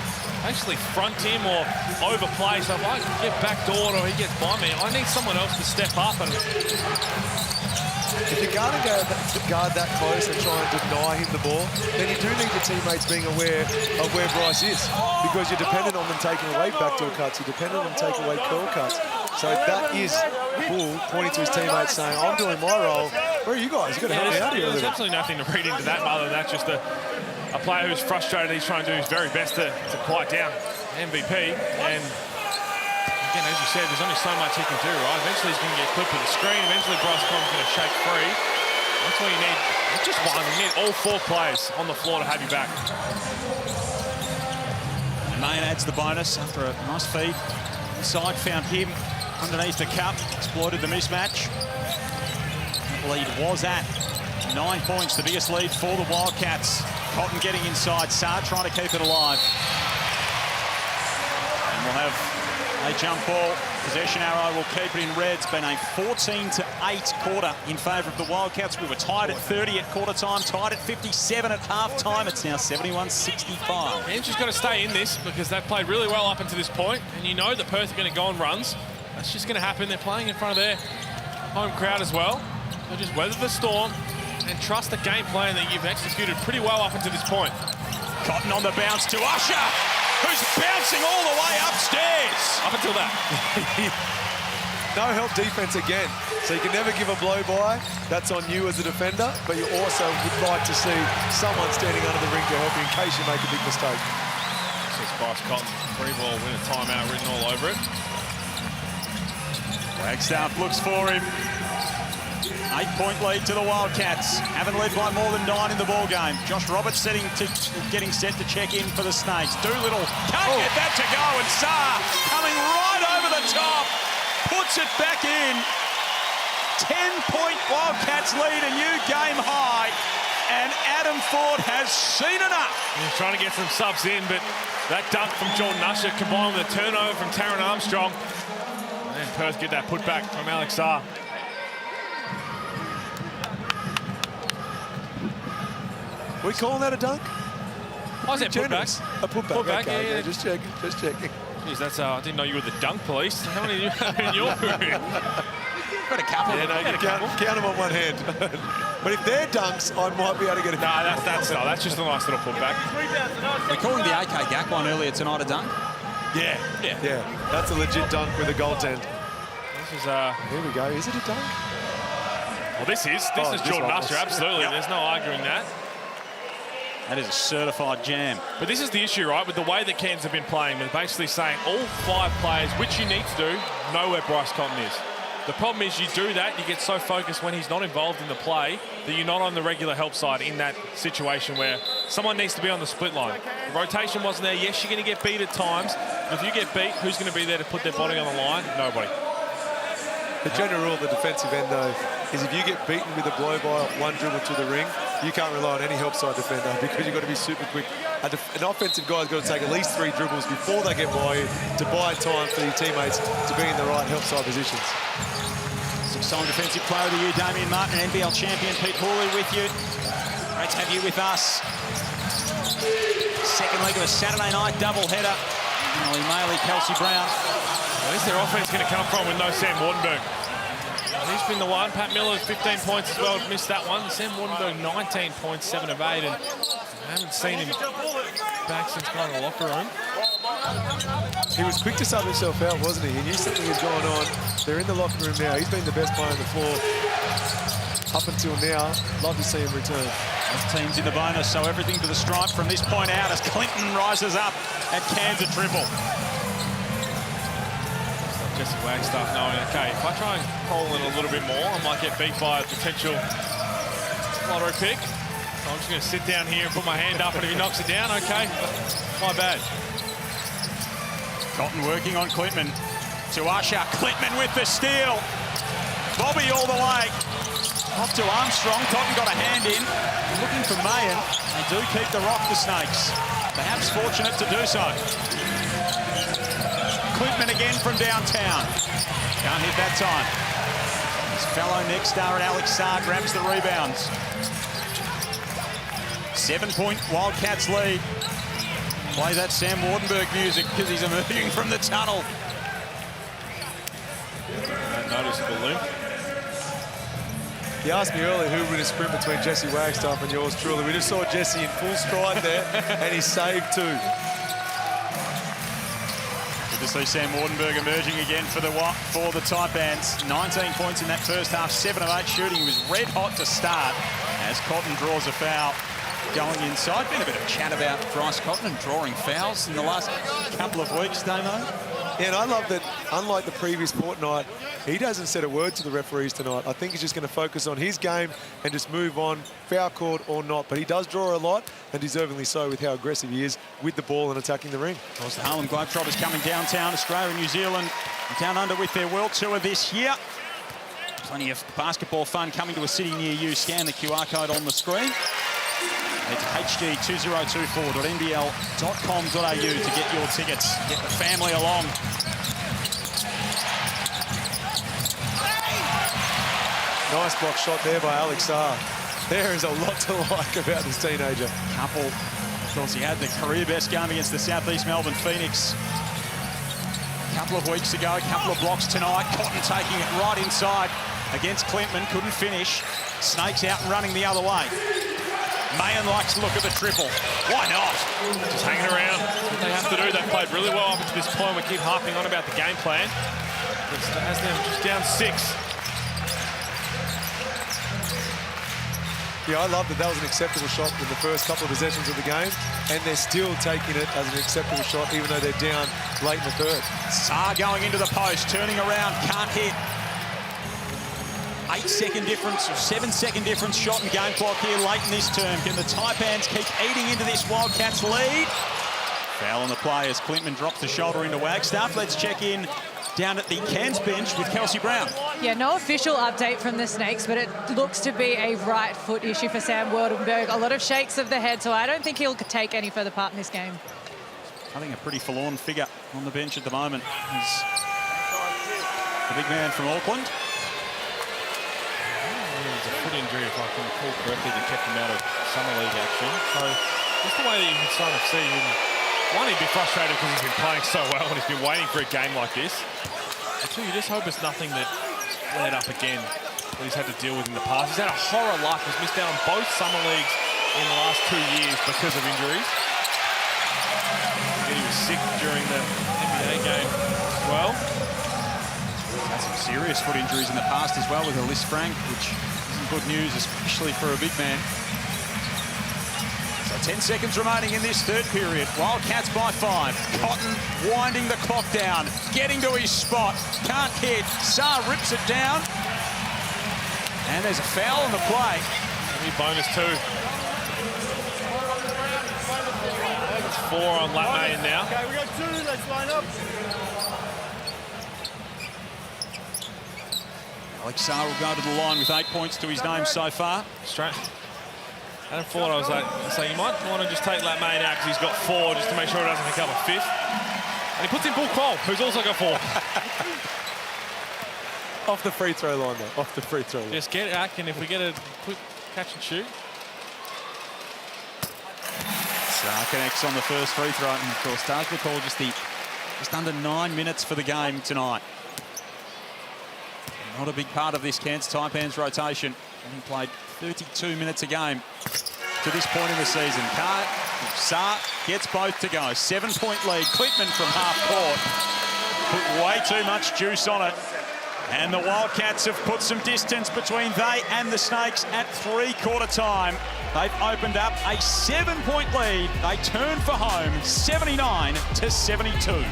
actually front him or overplay. So if I get backdoored or he gets by me, I need someone else to step up. And if you're going to guard that close and try and deny him the ball, then you do need your teammates being aware of where Bryce is, because you're dependent on them taking away backdoor cuts, you're dependent on them taking away curl cuts. So that is Bull pointing to his teammates saying, I'm doing my role. Where are you guys? You've got to help me out here a little. There's absolutely nothing to read into that other than that. Just a player who's frustrated. He's trying to do his very best to quiet down MVP. And again, as you said, there's only so much he can do, right? Eventually he's going to get clipped with the screen. Eventually Bryce Collins going to shake free. That's what you need. Not just one, you need all 4 players on the floor to have you back. Main adds the bonus after a nice feed. Inside, found him underneath the cup, exploited the mismatch. The lead was at 9 points, the biggest lead for the Wildcats. Cotton getting inside, Saar trying to keep it alive. And we'll have a jump ball. Possession arrow will keep it in red. It's been a 14-8 quarter in favour of the Wildcats. We were tied at 30 at quarter time, tied at 57 at half time. It's now 71-65. Cairns just got to stay in this because they've played really well up until this point, and you know that Perth are going to go on runs. That's just going to happen. They're playing in front of their home crowd as well. So just weather the storm and trust the game plan that you've executed pretty well up until this point. Cotton on the bounce to Usher, who's bouncing all the way upstairs. Up until that. No help defense again. So you can never give a blow by. That's on you as a defender, but you also would like to see someone standing under the ring to help you in case you make a big mistake. Says Bryce Cotton, free ball, win a timeout written all over it. Wagstaff looks for him. 8-point lead to the Wildcats. Haven't led by more than 9 in the ball game. Josh Roberts getting set to check in for the Snakes. Doolittle can't get that to go, and Saar coming right over the top, puts it back in. 10-point Wildcats lead, a new game high, and Adam Ford has seen enough. He's trying to get some subs in, but that dunk from Jordan Usher combined with a turnover from Taron Armstrong. And Perth get that putback from Alex Saar. We calling that a dunk? I said putback. A putback. Putback, okay, yeah. Just checking. Just checking. Jeez, that's I didn't know you were the dunk police. How many do you have in your room? Got a couple. Yeah, no, you count them on one hand. But if they're dunks, I might be able to get it. No, that's just a nice little putback. We're calling the AK Gak one earlier tonight a dunk. Yeah. That's a legit dunk with a goaltend. This is Here we go. Is it a dunk? Well, this is Jordan Usher. Absolutely. Yep. There's no arguing that. That is a certified jam. But this is the issue, right, with the way that Cairns have been playing. They're basically saying all 5 players, which you need to do, know where Bryce Cotton is. The problem is you do that, you get so focused when he's not involved in the play that you're not on the regular help side in that situation where someone needs to be on the split line. The rotation wasn't there. Yes, you're going to get beat at times. But if you get beat, who's going to be there to put their body on the line? Nobody. The general rule of the defensive end, though, is if you get beaten with a blow by one dribble to the ring, you can't rely on any help side defender because you've got to be super quick. An offensive guy's got to take at least 3 dribbles before they get by you to buy time for your teammates to be in the right help side positions. 6-time defensive player of the year, Damien Martin, NBL champion Pete Hawley with you. Great to have you with us. Second leg of a Saturday night doubleheader. Emily Maley, Kelsey Brown. Where's their offense going to come from with no Sam Wardenberg? He's been the one. Pat Miller's 15 points as well. Missed that one. Sam Wardenberg, 19 points, 7 of 8. And I haven't seen him back since going to the locker room. He was quick to sub himself out, wasn't he? He knew something was going on. They're in the locker room now. He's been the best player on the floor up until now. Love to see him return. This team's in the bonus, so everything to the stripe from this point out as Clinton rises up at Cairns a triple. Jesse Wagstaff knowing, okay, if I try and call it a little bit more, I might get beat by a potential lottery pick. I'm just going to sit down here and put my hand up, and if he knocks it down, okay, my bad. Cotton working on Clintman. To Usher. Clintman with the steal. Bobby all the way. Off to Armstrong. Cotton got a hand in. Looking for Mayan. They do keep the rock, the Snakes. Perhaps fortunate to do so. Clintman again from downtown. Can't hit that time. His fellow next star, Alex Sarr, grabs the rebounds. 7-point Wildcats lead. Play that Sam Wardenberg music because he's emerging from the tunnel. Noticeable limp. You asked me earlier who would have sprint between Jesse Wagstaff and yours truly. We just saw Jesse in full stride there, and he saved too. Good to see Sam Wardenberg emerging again for the Taipans. 19 points in that first half, 7 of 8 shooting. He was red hot to start as Cotton draws a foul. Going inside. Been a bit of chat about Bryce Cotton and drawing fouls in the last couple of weeks, Damo. Yeah, and I love that, unlike the previous fortnight, he doesn't say a word to the referees tonight. I think he's just going to focus on his game and just move on, foul called or not. But he does draw a lot, and deservingly so, with how aggressive he is with the ball and attacking the ring. Of course, the Harlem Globetrotters coming downtown, Australia and New Zealand, down under with their World Tour this year. Plenty of basketball fun coming to a city near you. Scan the QR code on the screen. Head to hg2024.nbl.com.au to get your tickets. Get the family along. Nice block shot there by Alex Sarr. There is a lot to like about this teenager. Couple, of course, he had the career best game against the Southeast Melbourne Phoenix a couple of weeks ago. A couple of blocks tonight. Cotton taking it right inside against Clintman. Couldn't finish. Snakes out and running the other way. Mayan likes to look at the triple. Why not? Just hanging around. That's what they have to do. They've played really well up to this point. We keep harping on about the game plan. It has them just down 6. Yeah, I love that was an acceptable shot in the first couple of possessions of the game, and they're still taking it as an acceptable shot, even though they're down late in the third. Sarr going into the post, turning around, can't hit. 8-second difference, or 7-second difference shot in game clock here late in this term. Can the Taipans keep eating into this Wildcats lead? Foul on the play as Clintman drops the shoulder into Wagstaff. Let's check in down at the Cairns bench with Kelsey Brown. Yeah, no official update from the Snakes, but it looks to be a right foot issue for Sam Wardenberg. A lot of shakes of the head, so I don't think he'll take any further part in this game. I think a pretty forlorn figure on the bench at the moment. He's the big man from Auckland. A foot injury, if I can recall correctly, that kept him out of summer league action. So just the way that you can sort of see him, one, he'd be frustrated because he's been playing so well and he's been waiting for a game like this. And two, you just hope it's nothing that led up again that he's had to deal with in the past. He's had a horror luck. He's missed out on both summer leagues in the last 2 years because of injuries. And he was sick during the NBA game as well. Had some serious foot injuries in the past as well with Ellis Frank, which isn't good news, especially for a big man. So 10 seconds remaining in this third period. Wildcats by 5. Cotton winding the clock down, getting to his spot. Can't hit. Sarr rips it down. And there's a foul on the play. Maybe bonus 2. It's 4 on Latmayan now. Okay, we got 2. Let's line up. Alex Sarr will go to the line with 8 points to his name so far. Straight. Adam thought I was like, so you might want to just take Latmayan out because he's got 4 just to make sure he doesn't pick up a 5th. And he puts in Bull Cole, who's also got 4. Off the free throw line, though. Off the free throw line. Just get it back, and if we get a quick catch and shoot. Sarr connects on the first free throw, and of course, does recall just under 9 minutes for the game tonight. Not a big part of this Cairns Taipans rotation. Having played 32 minutes a game to this point in the season. Sarr gets both to go. 7-point lead. Clintman from half court put way too much juice on it. And the Wildcats have put some distance between they and the Snakes at 3/4 time. They've opened up a 7-point lead. They turn for home, 79-72.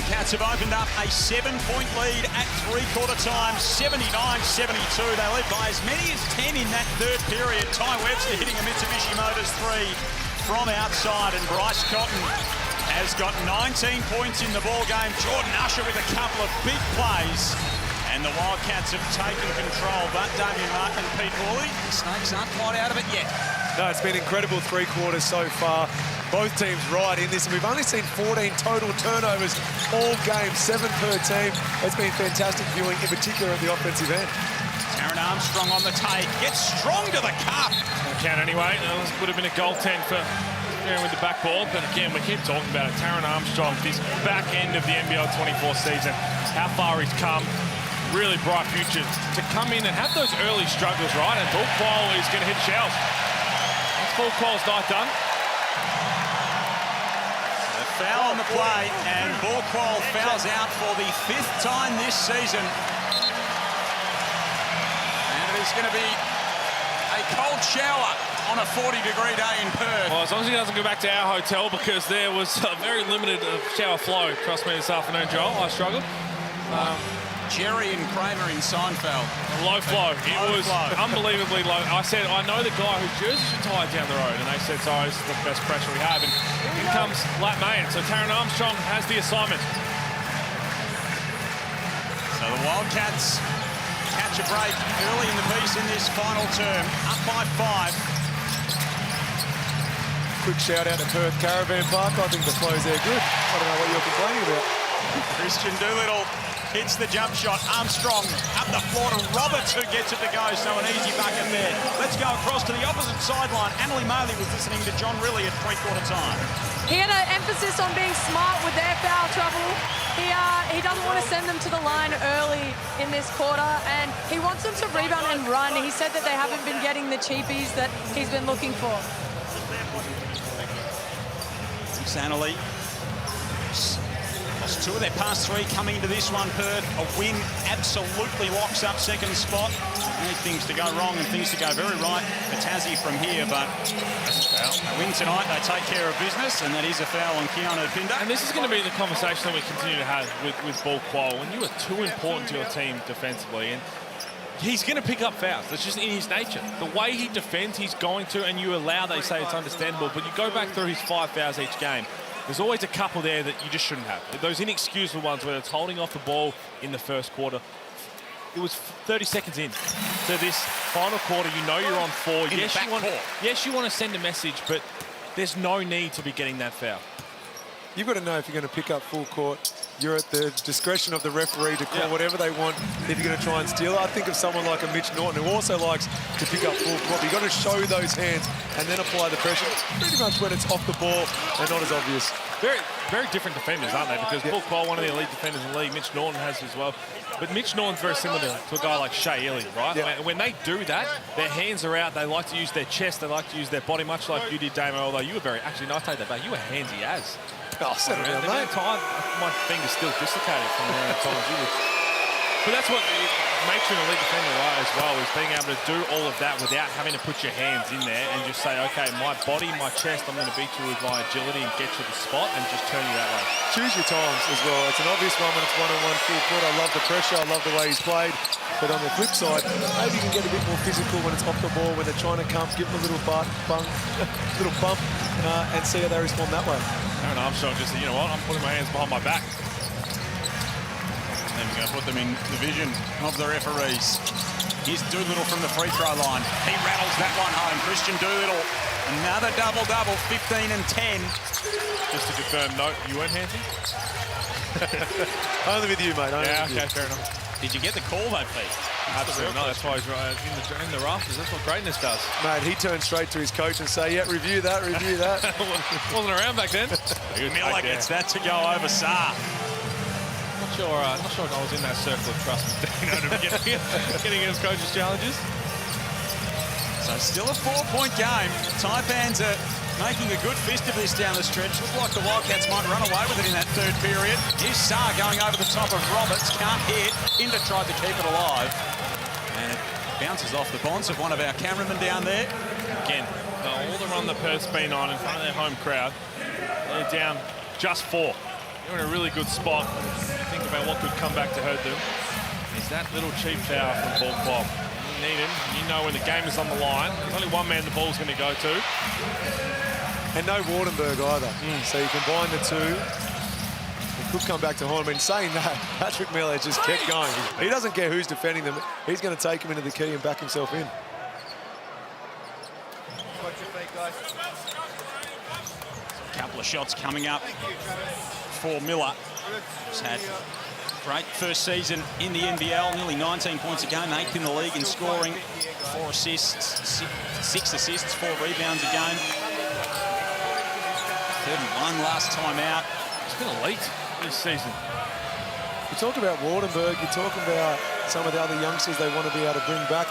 Wildcats have opened up a 7-point lead at three-quarter time, 79-72. They led by as many as 10 in that third period. Ty Webster hitting a Mitsubishi Motors 3 from outside, and Bryce Cotton has got 19 points in the ball game. Jordan Usher with a couple of big plays. And the Wildcats have taken control, but Damien Mark and Pete Hawley, the Snakes aren't quite out of it yet. No, it's been incredible three quarters so far. Both teams right in this, and we've only seen 14 total turnovers all game, 7 per team. It's been fantastic viewing, in particular at the offensive end. Taron Armstrong on the take, gets strong to the cup. Can anyway. That would have been a goaltend for with the back ball, but again, we keep talking about it. Taron Armstrong, this back end of the NBL24 season, how far he's come. Really bright future to come in and have those early struggles, right? And Bull Quoll is going to hit shells. That's Bull Quoll's night done. A foul on the play, and Bull Quoll fouls out for the 5th time this season. And it is going to be a cold shower on a 40-degree day in Perth. Well, as long as he doesn't go back to our hotel, because there was a very limited shower flow. Trust me, this afternoon, Joel, I struggled. Jerry and Kramer in Seinfeld. Low flow. It was unbelievably low. I said, I know the guy whose jerseys are tied down the road, and they said, sorry, this is the best pressure we have. And in comes Lat Mayen. So Taron Armstrong has the assignment. So the Wildcats catch a break early in the piece in this final term, up by 5. Quick shout out to Perth Caravan Park. I think the flow's there good. I don't know what you're complaining about. Christian Doolittle hits the jump shot. Armstrong up the floor to Roberts, who gets it to go, so an easy bucket there. Let's go across to the opposite sideline. Annalie Maley was listening to John Rillie at three-quarter time. He had an emphasis on being smart with their foul trouble. He doesn't want to send them to the line early in this quarter, and he wants them to rebound and run. He said that they haven't been getting the cheapies that he's been looking for. Thanks, Annalie. Lost 2 of their past 3 coming into this one, Perth. A win absolutely locks up second spot. Need things to go wrong and things to go very right for Tassie from here, but a win tonight, they take care of business, and that is a foul on Keanu Pinder. And this is going to be the conversation that we continue to have with Bull Quoll. When you are too important to your team defensively, and he's going to pick up fouls. That's just in his nature. The way he defends, he's going to, and you allow, they say it's understandable, but you go back through his 5 fouls each game. There's always a couple there that you just shouldn't have. Those inexcusable ones, whether it's holding off the ball in the first quarter. It was 30 seconds in to this final quarter. You know you're on 4. Yes, you want to send a message, but there's no need to be getting that foul. You've got to know if you're going to pick up full court, you're at the discretion of the referee to call whatever they want if you're going to try and steal. I think of someone like a Mitch Norton who also likes to pick up full court. You've got to show those hands and then apply the pressure. Pretty much when it's off the ball and not as obvious. Very, very different defenders, aren't they? Because Bull Quoll, one of the elite defenders in the league, Mitch Norton has as well. But Mitch Norton's very similar to a guy like Shea Ely, right? Yeah. When they do that, their hands are out. They like to use their chest. They like to use their body, much like you did, Damo. Although you were very, actually, no, I take that back. You were handsy as. Oh, settle down, mate. My finger's still dislocated from the amount of times you would. But that's what makes you an elite defender, right, as well, is being able to do all of that without having to put your hands in there and just say, okay, my body, my chest, I'm going to beat you with my agility and get you the spot and just turn you that way. Choose your times as well. It's an obvious one when it's one-on-one full court. I love the pressure. I love the way he's played. But on the flip side, maybe you can get a bit more physical when it's off the ball, when they're trying to come, give them a little bump, and see how they respond that way. Taron Armstrong just said, you know what, I'm putting my hands behind my back. And we're going to put them in the vision of the referees. Here's Doolittle from the free throw line. He rattles that one home. Christian Doolittle, another double-double, 15 and 10. Just to confirm, no, you weren't handsy? Only with you, mate. Only with you. Fair enough. Did you get the call, though, Pete? Absolutely not. That's why he's in the rafters. That's what greatness does. Mate, he turned straight to his coach and say, yeah, review that, review that. Wasn't around back then. Miller gets that to go over Saar. Not sure if I was in that circle of trust with Dino to be getting against coaches' challenges. So still a 4-point game. Taipans are making a good fist of this down the stretch. Looked like the Wildcats might run away with it in that third period. Here's Saar going over the top of Roberts. Can't hit. Inter tried to keep it alive. And it bounces off the bonds of one of our cameramen down there. Again, all the run the Perth's been on in front of their home crowd. They're down just 4. They're in a really good spot. Think about what could come back to hurt them. Is that little cheap foul from Ball Club. You need him. You know when the game is on the line, there's only one man the ball's going to go to. And no Wardenberg either. So you combine the two. It could come back to haunt him. And saying that, Patrick Miller just kept going. He doesn't care who's defending them. He's going to take him into the key and back himself in. A couple of shots coming up for Miller. He's had a great first season in the NBL, nearly 19 points a game, 8th in the league in scoring, 4 assists, 6 assists, 4 rebounds a game. 31 last time out. He's been elite this season. You talk about Wardenberg, you're talking about some of the other youngsters they want to be able to bring back.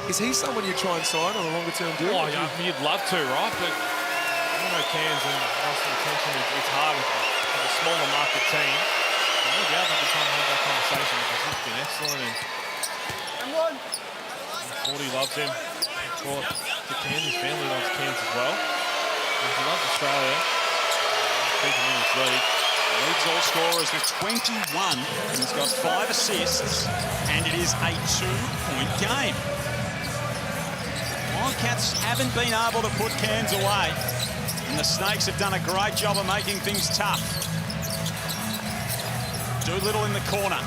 Is he someone you try and sign on a longer-term deal? Oh, yeah, you'd love to, right? But you know, Cairns and Austin attention, it's hard with a smaller market team. Maybe I'd like to try and have that conversation because he's been excellent. And 40 loves him. Well, the Cairns, his family loves Cairns as well. He loves Australia. Keep him in his league. Leads all scorers with 21. He's got 5 assists, and it is a 2-point game. Wildcats haven't been able to put Cairns away, and the Snakes have done a great job of making things tough. Doolittle in the corner.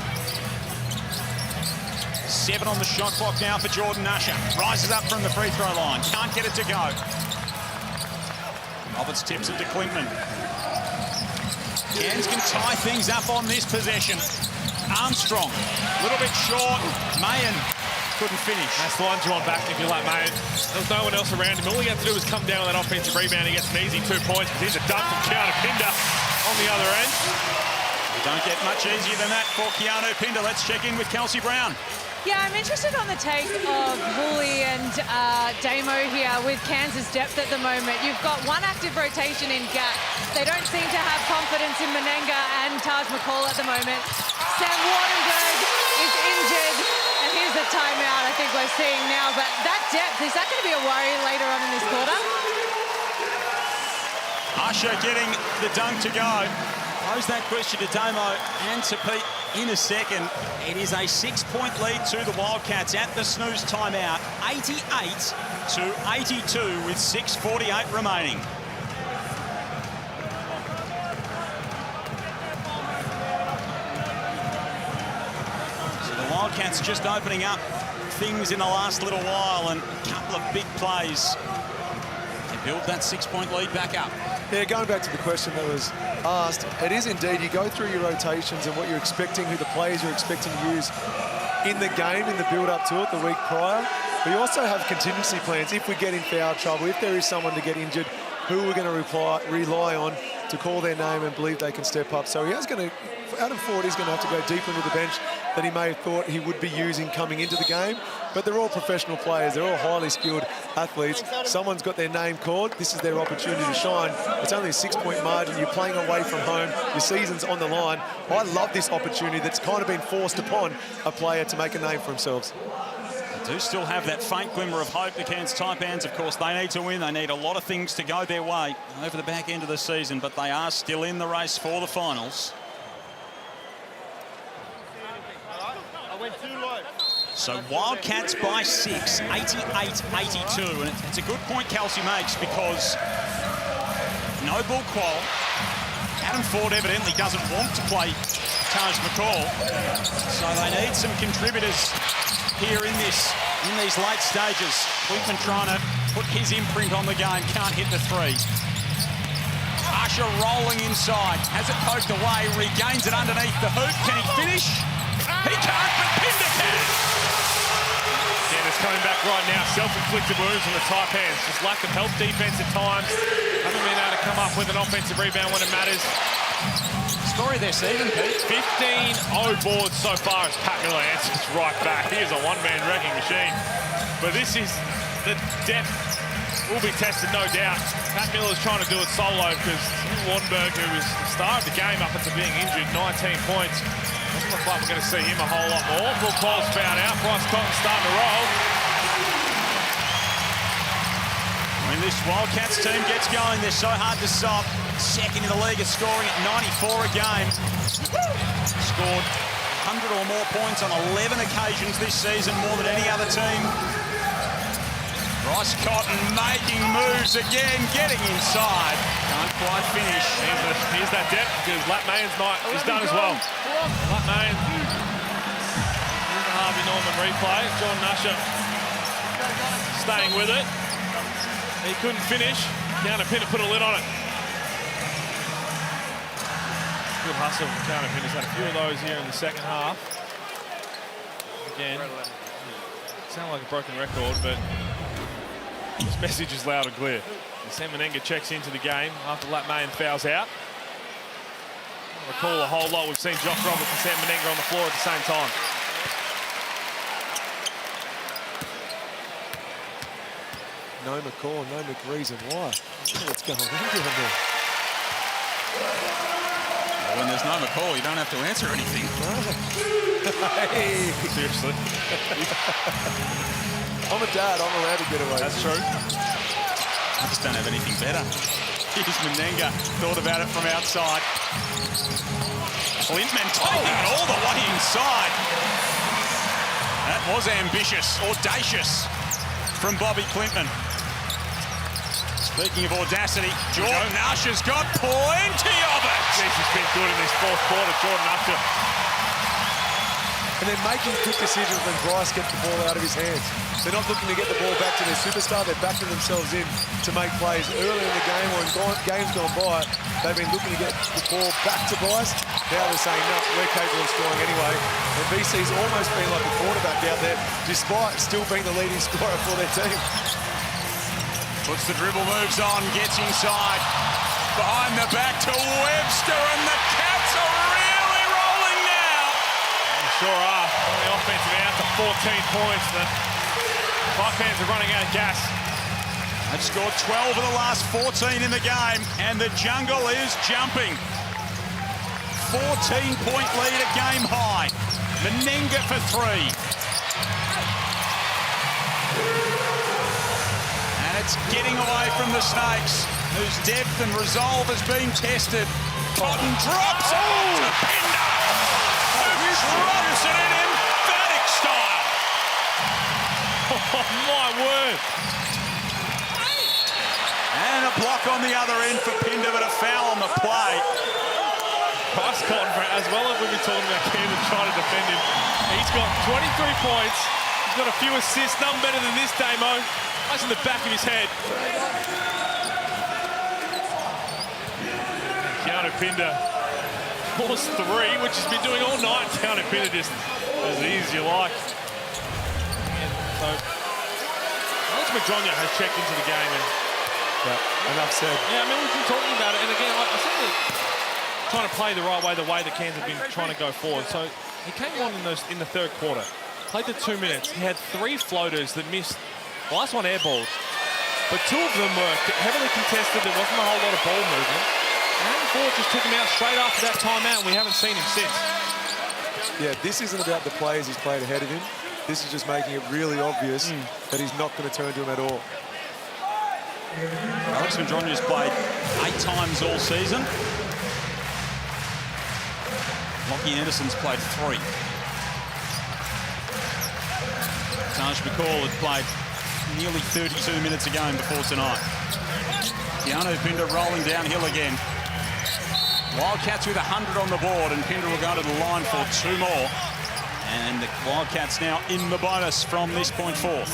7 on the shot clock now for Jordan Usher. Rises up from the free throw line. Can't get it to go. Roberts tips it to Klinkman. Cairns can tie things up on this possession. Armstrong, a little bit short. Mayen couldn't finish. That's the line you want back if you like Mayen. There's no one else around him. All you have to do is come down with that offensive rebound. He gets an easy 2 points because he's a dunk from Keanu Pinder on the other end. You don't get much easier than that for Keanu Pinder. Let's check in with Kelsey Brown. Yeah, I'm interested on the take of Woolley and Damo here with Kansas depth at the moment. You've got one active rotation in Gap. They don't seem to have confidence in Menenga and Taj McCall at the moment. Sam Wardenberg is injured, and here's the timeout I think we're seeing now. But that depth, is that going to be a worry later on in this quarter? Usher getting the dunk to go. Pose that question to Damo and to Pete in a second. It is a 6-point lead to the Wildcats at the snooze timeout. 88-82 with 6:48 remaining. So the Wildcats just opening up things in the last little while, and a couple of big plays to build that 6-point lead back up. Yeah, going back to the question that was asked, it is indeed, you go through your rotations and what you're expecting, who the players you're expecting to use in the game, in the build-up to it the week prior. But you also have contingency plans. If we get in foul trouble, if there is someone to get injured, who we're going to rely on to call their name and believe they can step up. So he is going to, Adam Ford is going to have to go deeper into the bench than he may have thought he would be using coming into the game. But they're all professional players. They're all highly skilled athletes. Someone's got their name called. This is their opportunity to shine. It's only a 6-point margin. You're playing away from home. Your season's on the line. I love this opportunity that's kind of been forced upon a player to make a name for themselves. They do still have that faint glimmer of hope. The Cairns Taipans, of course, they need to win. They need a lot of things to go their way over the back end of the season, but they are still in the race for the finals. So Wildcats by 6, 88-82. And it's a good point Kelsey makes, because no ball qual. Adam Ford evidently doesn't want to play Taj McCall. So they need some contributors here in these late stages. Klinkman trying to put his imprint on the game, can't hit the 3. Usher rolling inside, has it poked away, regains it underneath the hoop. Can he finish? He can't, but Pinder can. Dennis coming back right now, self-inflicted wounds on the Taipans. Just lack of help defense at times. Haven't been able to come up with an offensive rebound when it matters. Story there, Stephen, Pete. 15-0 boards so far as Pat Miller answers right back. He is a one-man wrecking machine. But this is the depth will be tested, no doubt. Pat Miller's trying to do it solo because Wardenberg, who was the star of the game up until being injured, 19 points. Doesn't look like we're going to see him a whole lot more. Will Cole's fouled out. Bryce Cotton's starting to roll. When this Wildcats team gets going, they're so hard to stop. second in the league at scoring at 94 a game. Scored 100 or more points on 11 occasions this season, more than any other team. Bryce Cotton making moves again, getting inside. Can't quite finish. Here's that depth, because Latmayan's night is done as well. Latmayan. Here's the Harvey Norman replay. Jordan Usher staying with it. He couldn't finish. Counterpinner put a lid on it. Good hustle from Counterpinner's had a few of those here in the second half. Again, sound like a broken record, but this message is loud and clear. And Sam Menenga checks into the game after Latmayan fouls out. I recall a whole lot. We've seen Josh Roberts and Sam Menenga on the floor at the same time. No McCall, no McReason. Why? I don't know what's going on down there. Well, when there's no McCall, you don't have to answer anything. Hey. Seriously. I'm a dad, I'm allowed to get away. That's true. I just don't have anything better. Here's Menenga, thought about it from outside. Clintman taking it all the way inside. That was ambitious, audacious from Bobby Clintman. Speaking of audacity, Jordan Usher's got plenty of it. Jeez, he's been good in this fourth quarter, Jordan Usher. And they're making quick decisions when Bryce gets the ball out of his hands. They're not looking to get the ball back to their superstar. They're backing themselves in to make plays early in the game or in games gone by. They've been looking to get the ball back to Bryce. Now they're saying, no, we're capable of scoring anyway. And BC's almost been like a quarterback out there, despite still being the leading scorer for their team. Puts the dribble, moves on, gets inside. Behind the back to Webster, and the Cats are really rolling now. They sure are. On the offensive end to 14 points. The Taipans are running out of gas. They've scored 12 of the last 14 in the game, and the jungle is jumping. 14-point lead at game high. Menenga for three. And it's getting away from the Snakes, whose depth and resolve has been tested. Cotton drops it to Pinder, who drops it in emphatic style. Oh, my word. And a block on the other end for Pinder, but a foul on the play. Bryce Cotton, as well as we've been talking about Cairns trying to defend him, he's got 23 points. He's got a few assists, nothing better than this, Damo. That's in the back of his head. Keanu Pinder forced three, which he's been doing all night. Keanu Pinder just as easy as you like. So, Alex Madronya has checked into the game. And enough said. Yeah, I mean, we've been talking about it. And again, I said that trying to play the right way, the way that Cairns have been trying to go forward. So he came on in the third quarter, played the 2 minutes. He had 3 floaters that missed. The last one airballed, but 2 of them were heavily contested. There wasn't a whole lot of ball movement. And Ford just took him out straight after that timeout, and we haven't seen him since. Yeah, this isn't about the players he's played ahead of him. This is just making it really obvious that he's not going to turn to him at all. Alex Madronya's played 8 times all season. Lockie Anderson's played 3. Taj McCall had played nearly 32 minutes a game before tonight. Keanu Pinder rolling downhill again. Wildcats with 100 on the board, and Pinder will go to the line for 2 more. And the Wildcats now in the bonus from this point forth.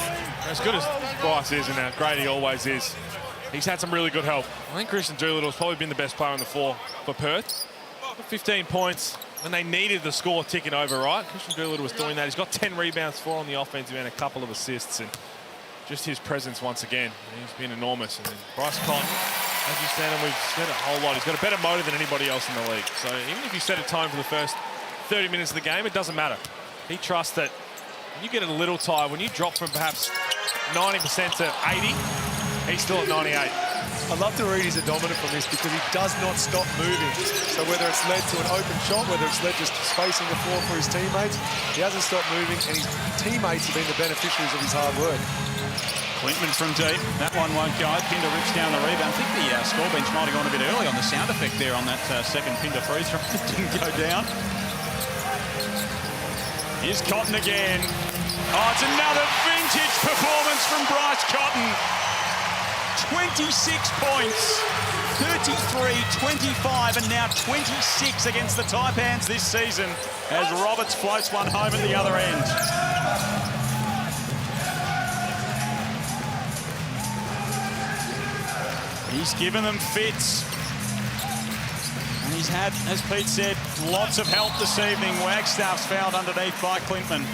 As good as Bryce is, and how great he always is, he's had some really good help. I think Christian Doolittle has probably been the best player on the floor for Perth. 15 points, and they needed the score ticking over, right? Christian Doolittle was doing that. He's got 10 rebounds, 4 on the offensive end, a couple of assists, and just his presence once again, he's been enormous. And then Bryce Cotton, as you said, and we've said a whole lot, he's got a better motor than anybody else in the league. So even if you set a time for the first 30 minutes of the game, it doesn't matter. He trusts that when you get a little tired, when you drop from perhaps 90% to 80, he's still at 98. I love to read his odometer from this because he does not stop moving. So whether it's led to an open shot, whether it's led just spacing the floor for his teammates, he hasn't stopped moving, and his teammates have been the beneficiaries of his hard work. Klintman from deep. That one won't go. Pinder rips down the rebound. I think the score bench might have gone a bit early on the sound effect there on that second Pinder free throw. It didn't go down. Here's Cotton again. Oh, it's another vintage performance from Bryce Cotton. 26 points, 33, 25, and now 26 against the Taipans this season as Roberts floats one home at the other end. He's given them fits. And he's had, as Pete said, lots of help this evening. Wagstaff's fouled underneath by Klintman.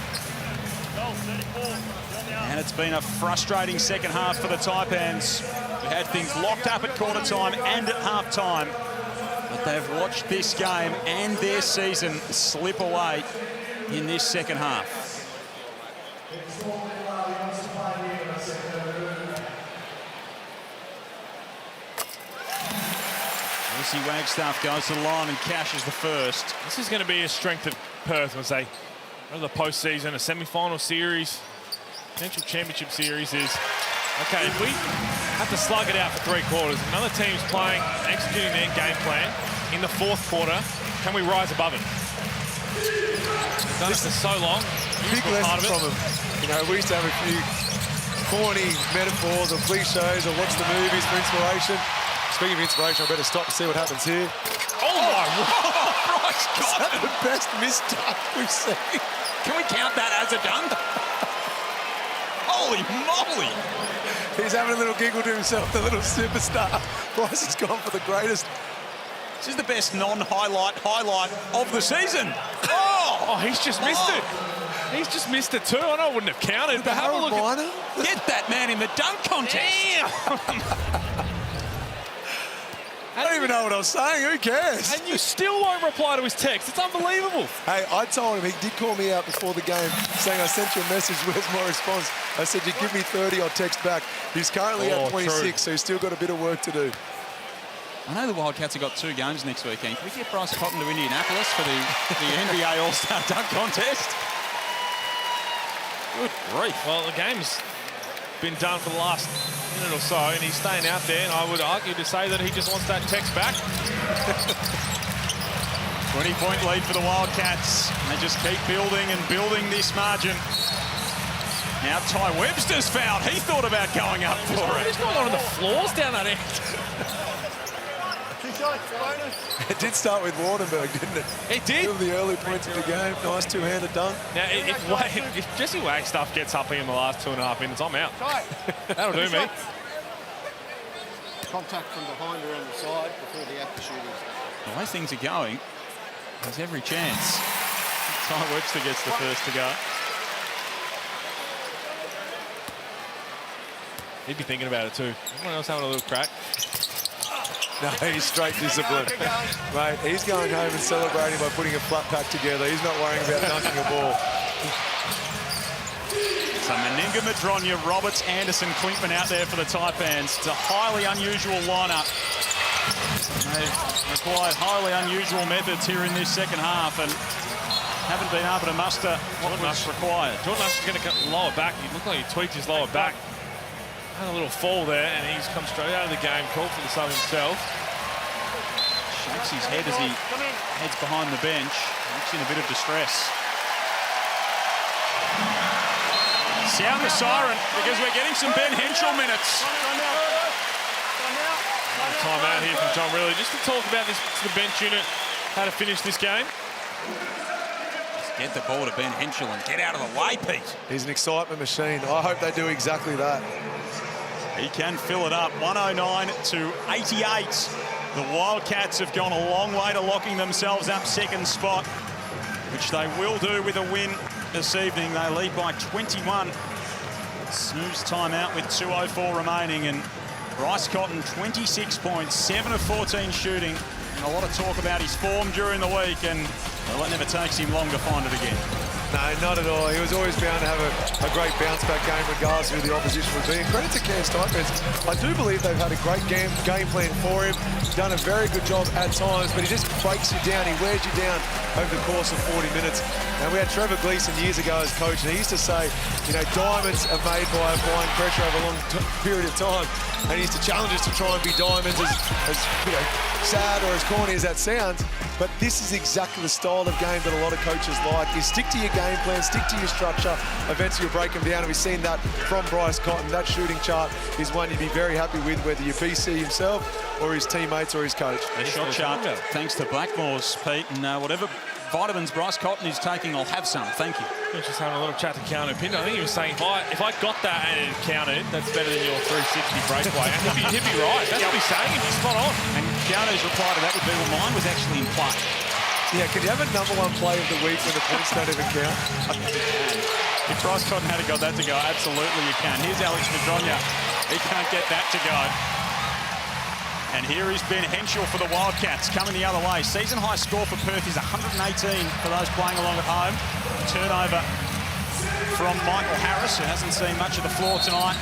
And it's been a frustrating second half for the Taipans. We had things locked up at quarter time and at half time. But they've watched this game and their season slip away in this second half. Lucy Wagstaff goes to the line and cashes the first. This is going to be a strength of Perth once they go to the postseason, a semi-final series, potential championship series is, okay, if we have to slug it out for 3 quarters, another team's playing, executing their game plan in the 4th quarter, can we rise above it? We've done it for so long. Big lesson from him. You know, we used to have a few corny metaphors or cliches or watch the movies for inspiration. Speaking of inspiration, I better stop and see what happens here. Oh my God! Is that the best missed dunk we've seen? Can we count that as a dunk? Holy moly! He's having a little giggle to himself, the little superstar. Bryce has gone for the greatest. This is the best non-highlight highlight of the season. Oh, he's just missed it. He's just missed it too. I know I wouldn't have counted, but have a look at... Get that man in the dunk contest. Damn! I don't even know what I was saying. Who cares? And you still won't reply to his text. It's unbelievable. Hey, I told him, he did call me out before the game saying, I sent you a message, where's my response? I said, you give me 30, I'll text back. He's currently at 26, true. So he's still got a bit of work to do. I know the Wildcats have got 2 games next weekend. Can we get Bryce Cotton to Indianapolis for the NBA All-Star Dunk Contest? Good grief. Well, the game's been done for the last minute or so, and he's staying out there, and I would argue to say that he just wants that text back. 20-point lead for the Wildcats. They just keep building and building this margin. Now Ty Webster's fouled. He thought about going up for it. He's not one of the floors down that end. It did start with Wardenberg, didn't it? It did. One of the early points of the game. Nice two-handed dunk. Now, if Jesse Wagstaff gets up here in the last 2.5 minutes, I'm out. That'll do me. Contact from behind or on the side before the after shooters. The way things are going, there's every chance Ty Webster gets the first to go. He'd be thinking about it too. Everyone else having a little crack. No, he's straight discipline. Mate, he's going home and celebrating by putting a flat pack together. He's not worrying about dunking a ball. So Meninga, Madronya, Roberts, Anderson, Klintman out there for the Taipans. It's a highly unusual lineup. They've required highly unusual methods here in this second half and haven't been able to muster what was required. Jordan Nash is going to cut lower back. He looked like he tweaked his lower back. Had a little fall there, and he's come straight out of the game. Called for the sub himself. Shakes his head as he heads behind the bench. Looks in a bit of distress. Sound the siren, because we're getting some Ben Henschel minutes. Time out here from John Riley, just to talk about this to the bench unit, how to finish this game. Just get the ball to Ben Henschel and get out of the way, Pete. He's an excitement machine. I hope they do exactly that. He can fill it up. 109 to 88. The Wildcats have gone a long way to locking themselves up second spot, which they will do with a win this evening. They lead by 21. Snooze timeout with 2:04 remaining, and Bryce Cotton, 26 points, 7 of 14 shooting, and a lot of talk about his form during the week, and well, it never takes him long to find it again. No, not at all. He was always bound to have a great bounce-back game regardless of who the opposition would be. And credit to Cairns Taipans. I do believe they've had a great game plan for him. Done a very good job at times, but he just breaks you down. He wears you down over the course of 40 minutes. And we had Trevor Gleeson years ago as coach, and he used to say, you know, diamonds are made by applying pressure over a long period of time. And he used to challenge us to try and be diamonds, as you know, sad or as corny as that sounds. But this is exactly the style of game that a lot of coaches like. You stick to your game plan, stick to your structure. Eventually you'll break them down, and we've seen that from Bryce Cotton. That shooting chart is one you'd be very happy with, whether you're BC himself or his teammates or his coach. The shot chart, thanks to Blackmore's, Pete, and whatever vitamins Bryce Cotton is taking, I'll have some. Thank you. We're just having a little chat to Keanu Pinder. I think he was saying, if I got that and it counted, that's better than your 360 breakaway. And he'd be right. That's what he's saying. He's spot on. And Keanu's reply to that would be, well, mine was actually in play. Yeah, can you have a #1 play of the week when the points don't even count? If Bryce Cotton had got that to go, absolutely you can. Here's Alex Madronya. He can't get that to go. And here is Ben Henschel for the Wildcats, coming the other way. Season high score for Perth is 118 for those playing along at home. Turnover from Michael Harris, who hasn't seen much of the floor tonight.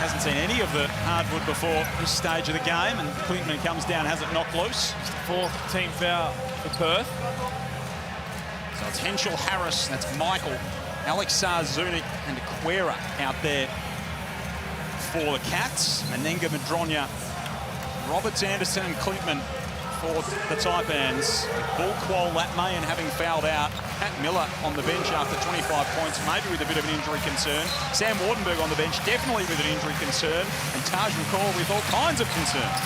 Hasn't seen any of the hardwood before this stage of the game. And Clinton comes down, has it knocked loose. It's the 4th team foul for Perth. So it's Henschel, Harris, that's Michael, Alex Zunic and Aquera out there for the Cats. Menenga, Madronya, Roberts, Anderson and Klintman for the Taipans. Bullquall, Latmayan having fouled out. Pat Miller on the bench after 25 points, maybe with a bit of an injury concern. Sam Wardenberg on the bench, definitely with an injury concern. And Taj McCall with all kinds of concerns.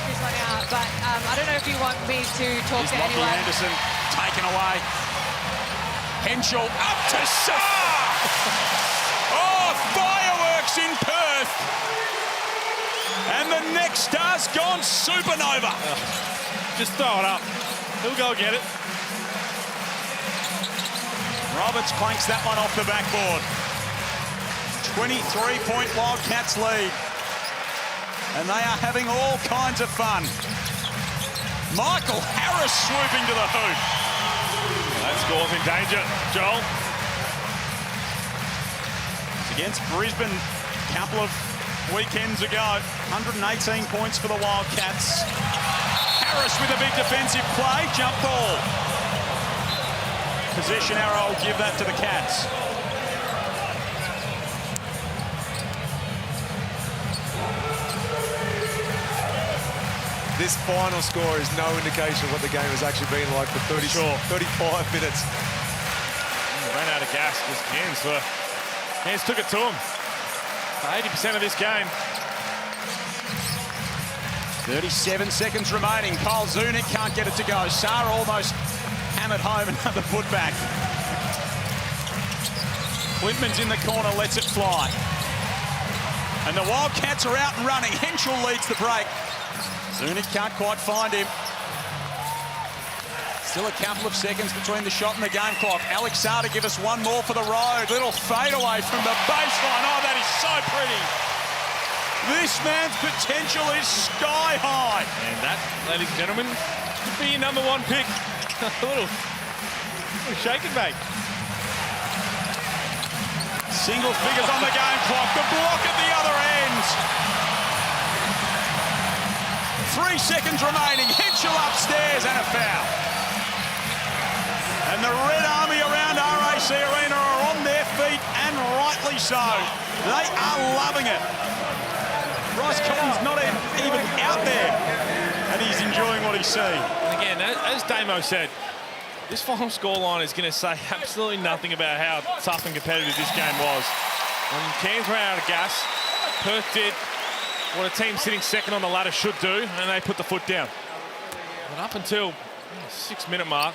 He's running out, but I don't know if you want me to talk to Lockie anyone. Anderson taken away. Henschel up to Saar! Oh, fireworks in Perth! And the next star's gone supernova. Just throw it up. He'll go get it. Roberts planks that one off the backboard. 23-point Wildcats lead. And they are having all kinds of fun. Michael Harris swooping to the hoop. That score's in danger, Joel. It's against Brisbane a couple of weekends ago. 118 points for the Wildcats. Harris with a big defensive play. Jump ball. Possession arrow will give that to the Cats. This final score is no indication of what the game has actually been like for 35 minutes. They ran out of gas because Cairns took it to them. 80% of this game. 37 seconds remaining. Kyle Zunic can't get it to go. Saar almost hammered home another putback. Klintman's in the corner, lets it fly. And the Wildcats are out and running. Henschel leads the break. Zunic can't quite find him. Still a couple of seconds between the shot and the game clock. Alex Saar to give us one more for the road. Little fadeaway from the baseline. Oh, that is so pretty. This man's potential is sky high. And that, ladies and gentlemen, could be your #1 pick. a little shake and bake. Single figures on the game clock. The block at the other end. 3 seconds remaining. Henschel upstairs and a foul. And the Red Army around RAC Arena are on their feet, and rightly so. They are loving it. Bryce Cotton's not even out there, and he's enjoying what he's seeing. And again, as Damo said, this final scoreline is going to say absolutely nothing about how tough and competitive this game was. When Cairns ran out of gas, Perth did what a team sitting second on the ladder should do, and they put the foot down. And up until the 6-minute mark,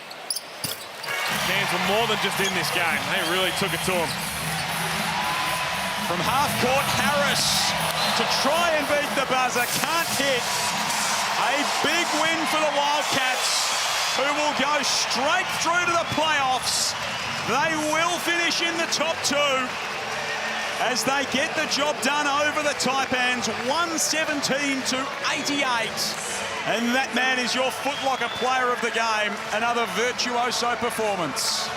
Cairns were more than just in this game. They really took it to them. From half court, Harris to try and beat the buzzer. Can't hit. A big win for the Wildcats, who will go straight through to the playoffs. They will finish in the top 2 as they get the job done over the Taipans, 117 to 88. And that man is your Footlocker player of the game. Another virtuoso performance.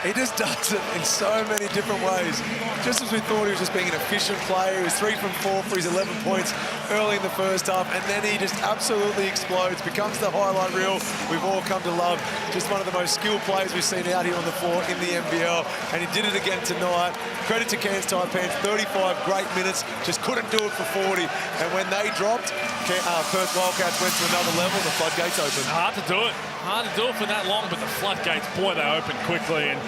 He just does it in so many different ways. Just as we thought he was just being an efficient player, he was 3 from 4 for his 11 points early in the first half, and then he just absolutely explodes, becomes the highlight reel we've all come to love. Just one of the most skilled players we've seen out here on the floor in the NBL, and he did it again tonight. Credit to Cairns Taipans, 35 great minutes, just couldn't do it for 40. And when they dropped, Perth Wildcats went to another level, the floodgates opened. Hard to do it. Hard to do it for that long, but the floodgates, boy, they open quickly. And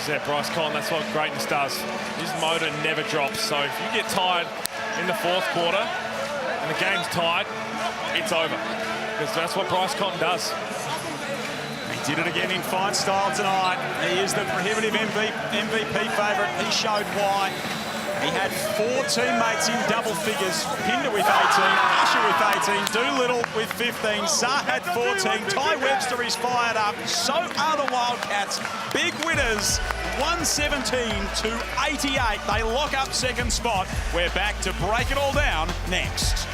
yeah, Bryce Collin, that's what greatness does. His motor never drops. So if you get tired in the fourth quarter and the game's tied, it's over. Because that's what Bryce Collin does. He did it again in fine style tonight. He is the prohibitive MVP favourite. He showed why. He had 4 teammates in double figures. Pinder with 18, Usher with 18, Doolittle with 15, Saar had 14, Ty Webster is fired up. So are the Wildcats. Big winners, 117 to 88. They lock up second spot. We're back to break it all down next.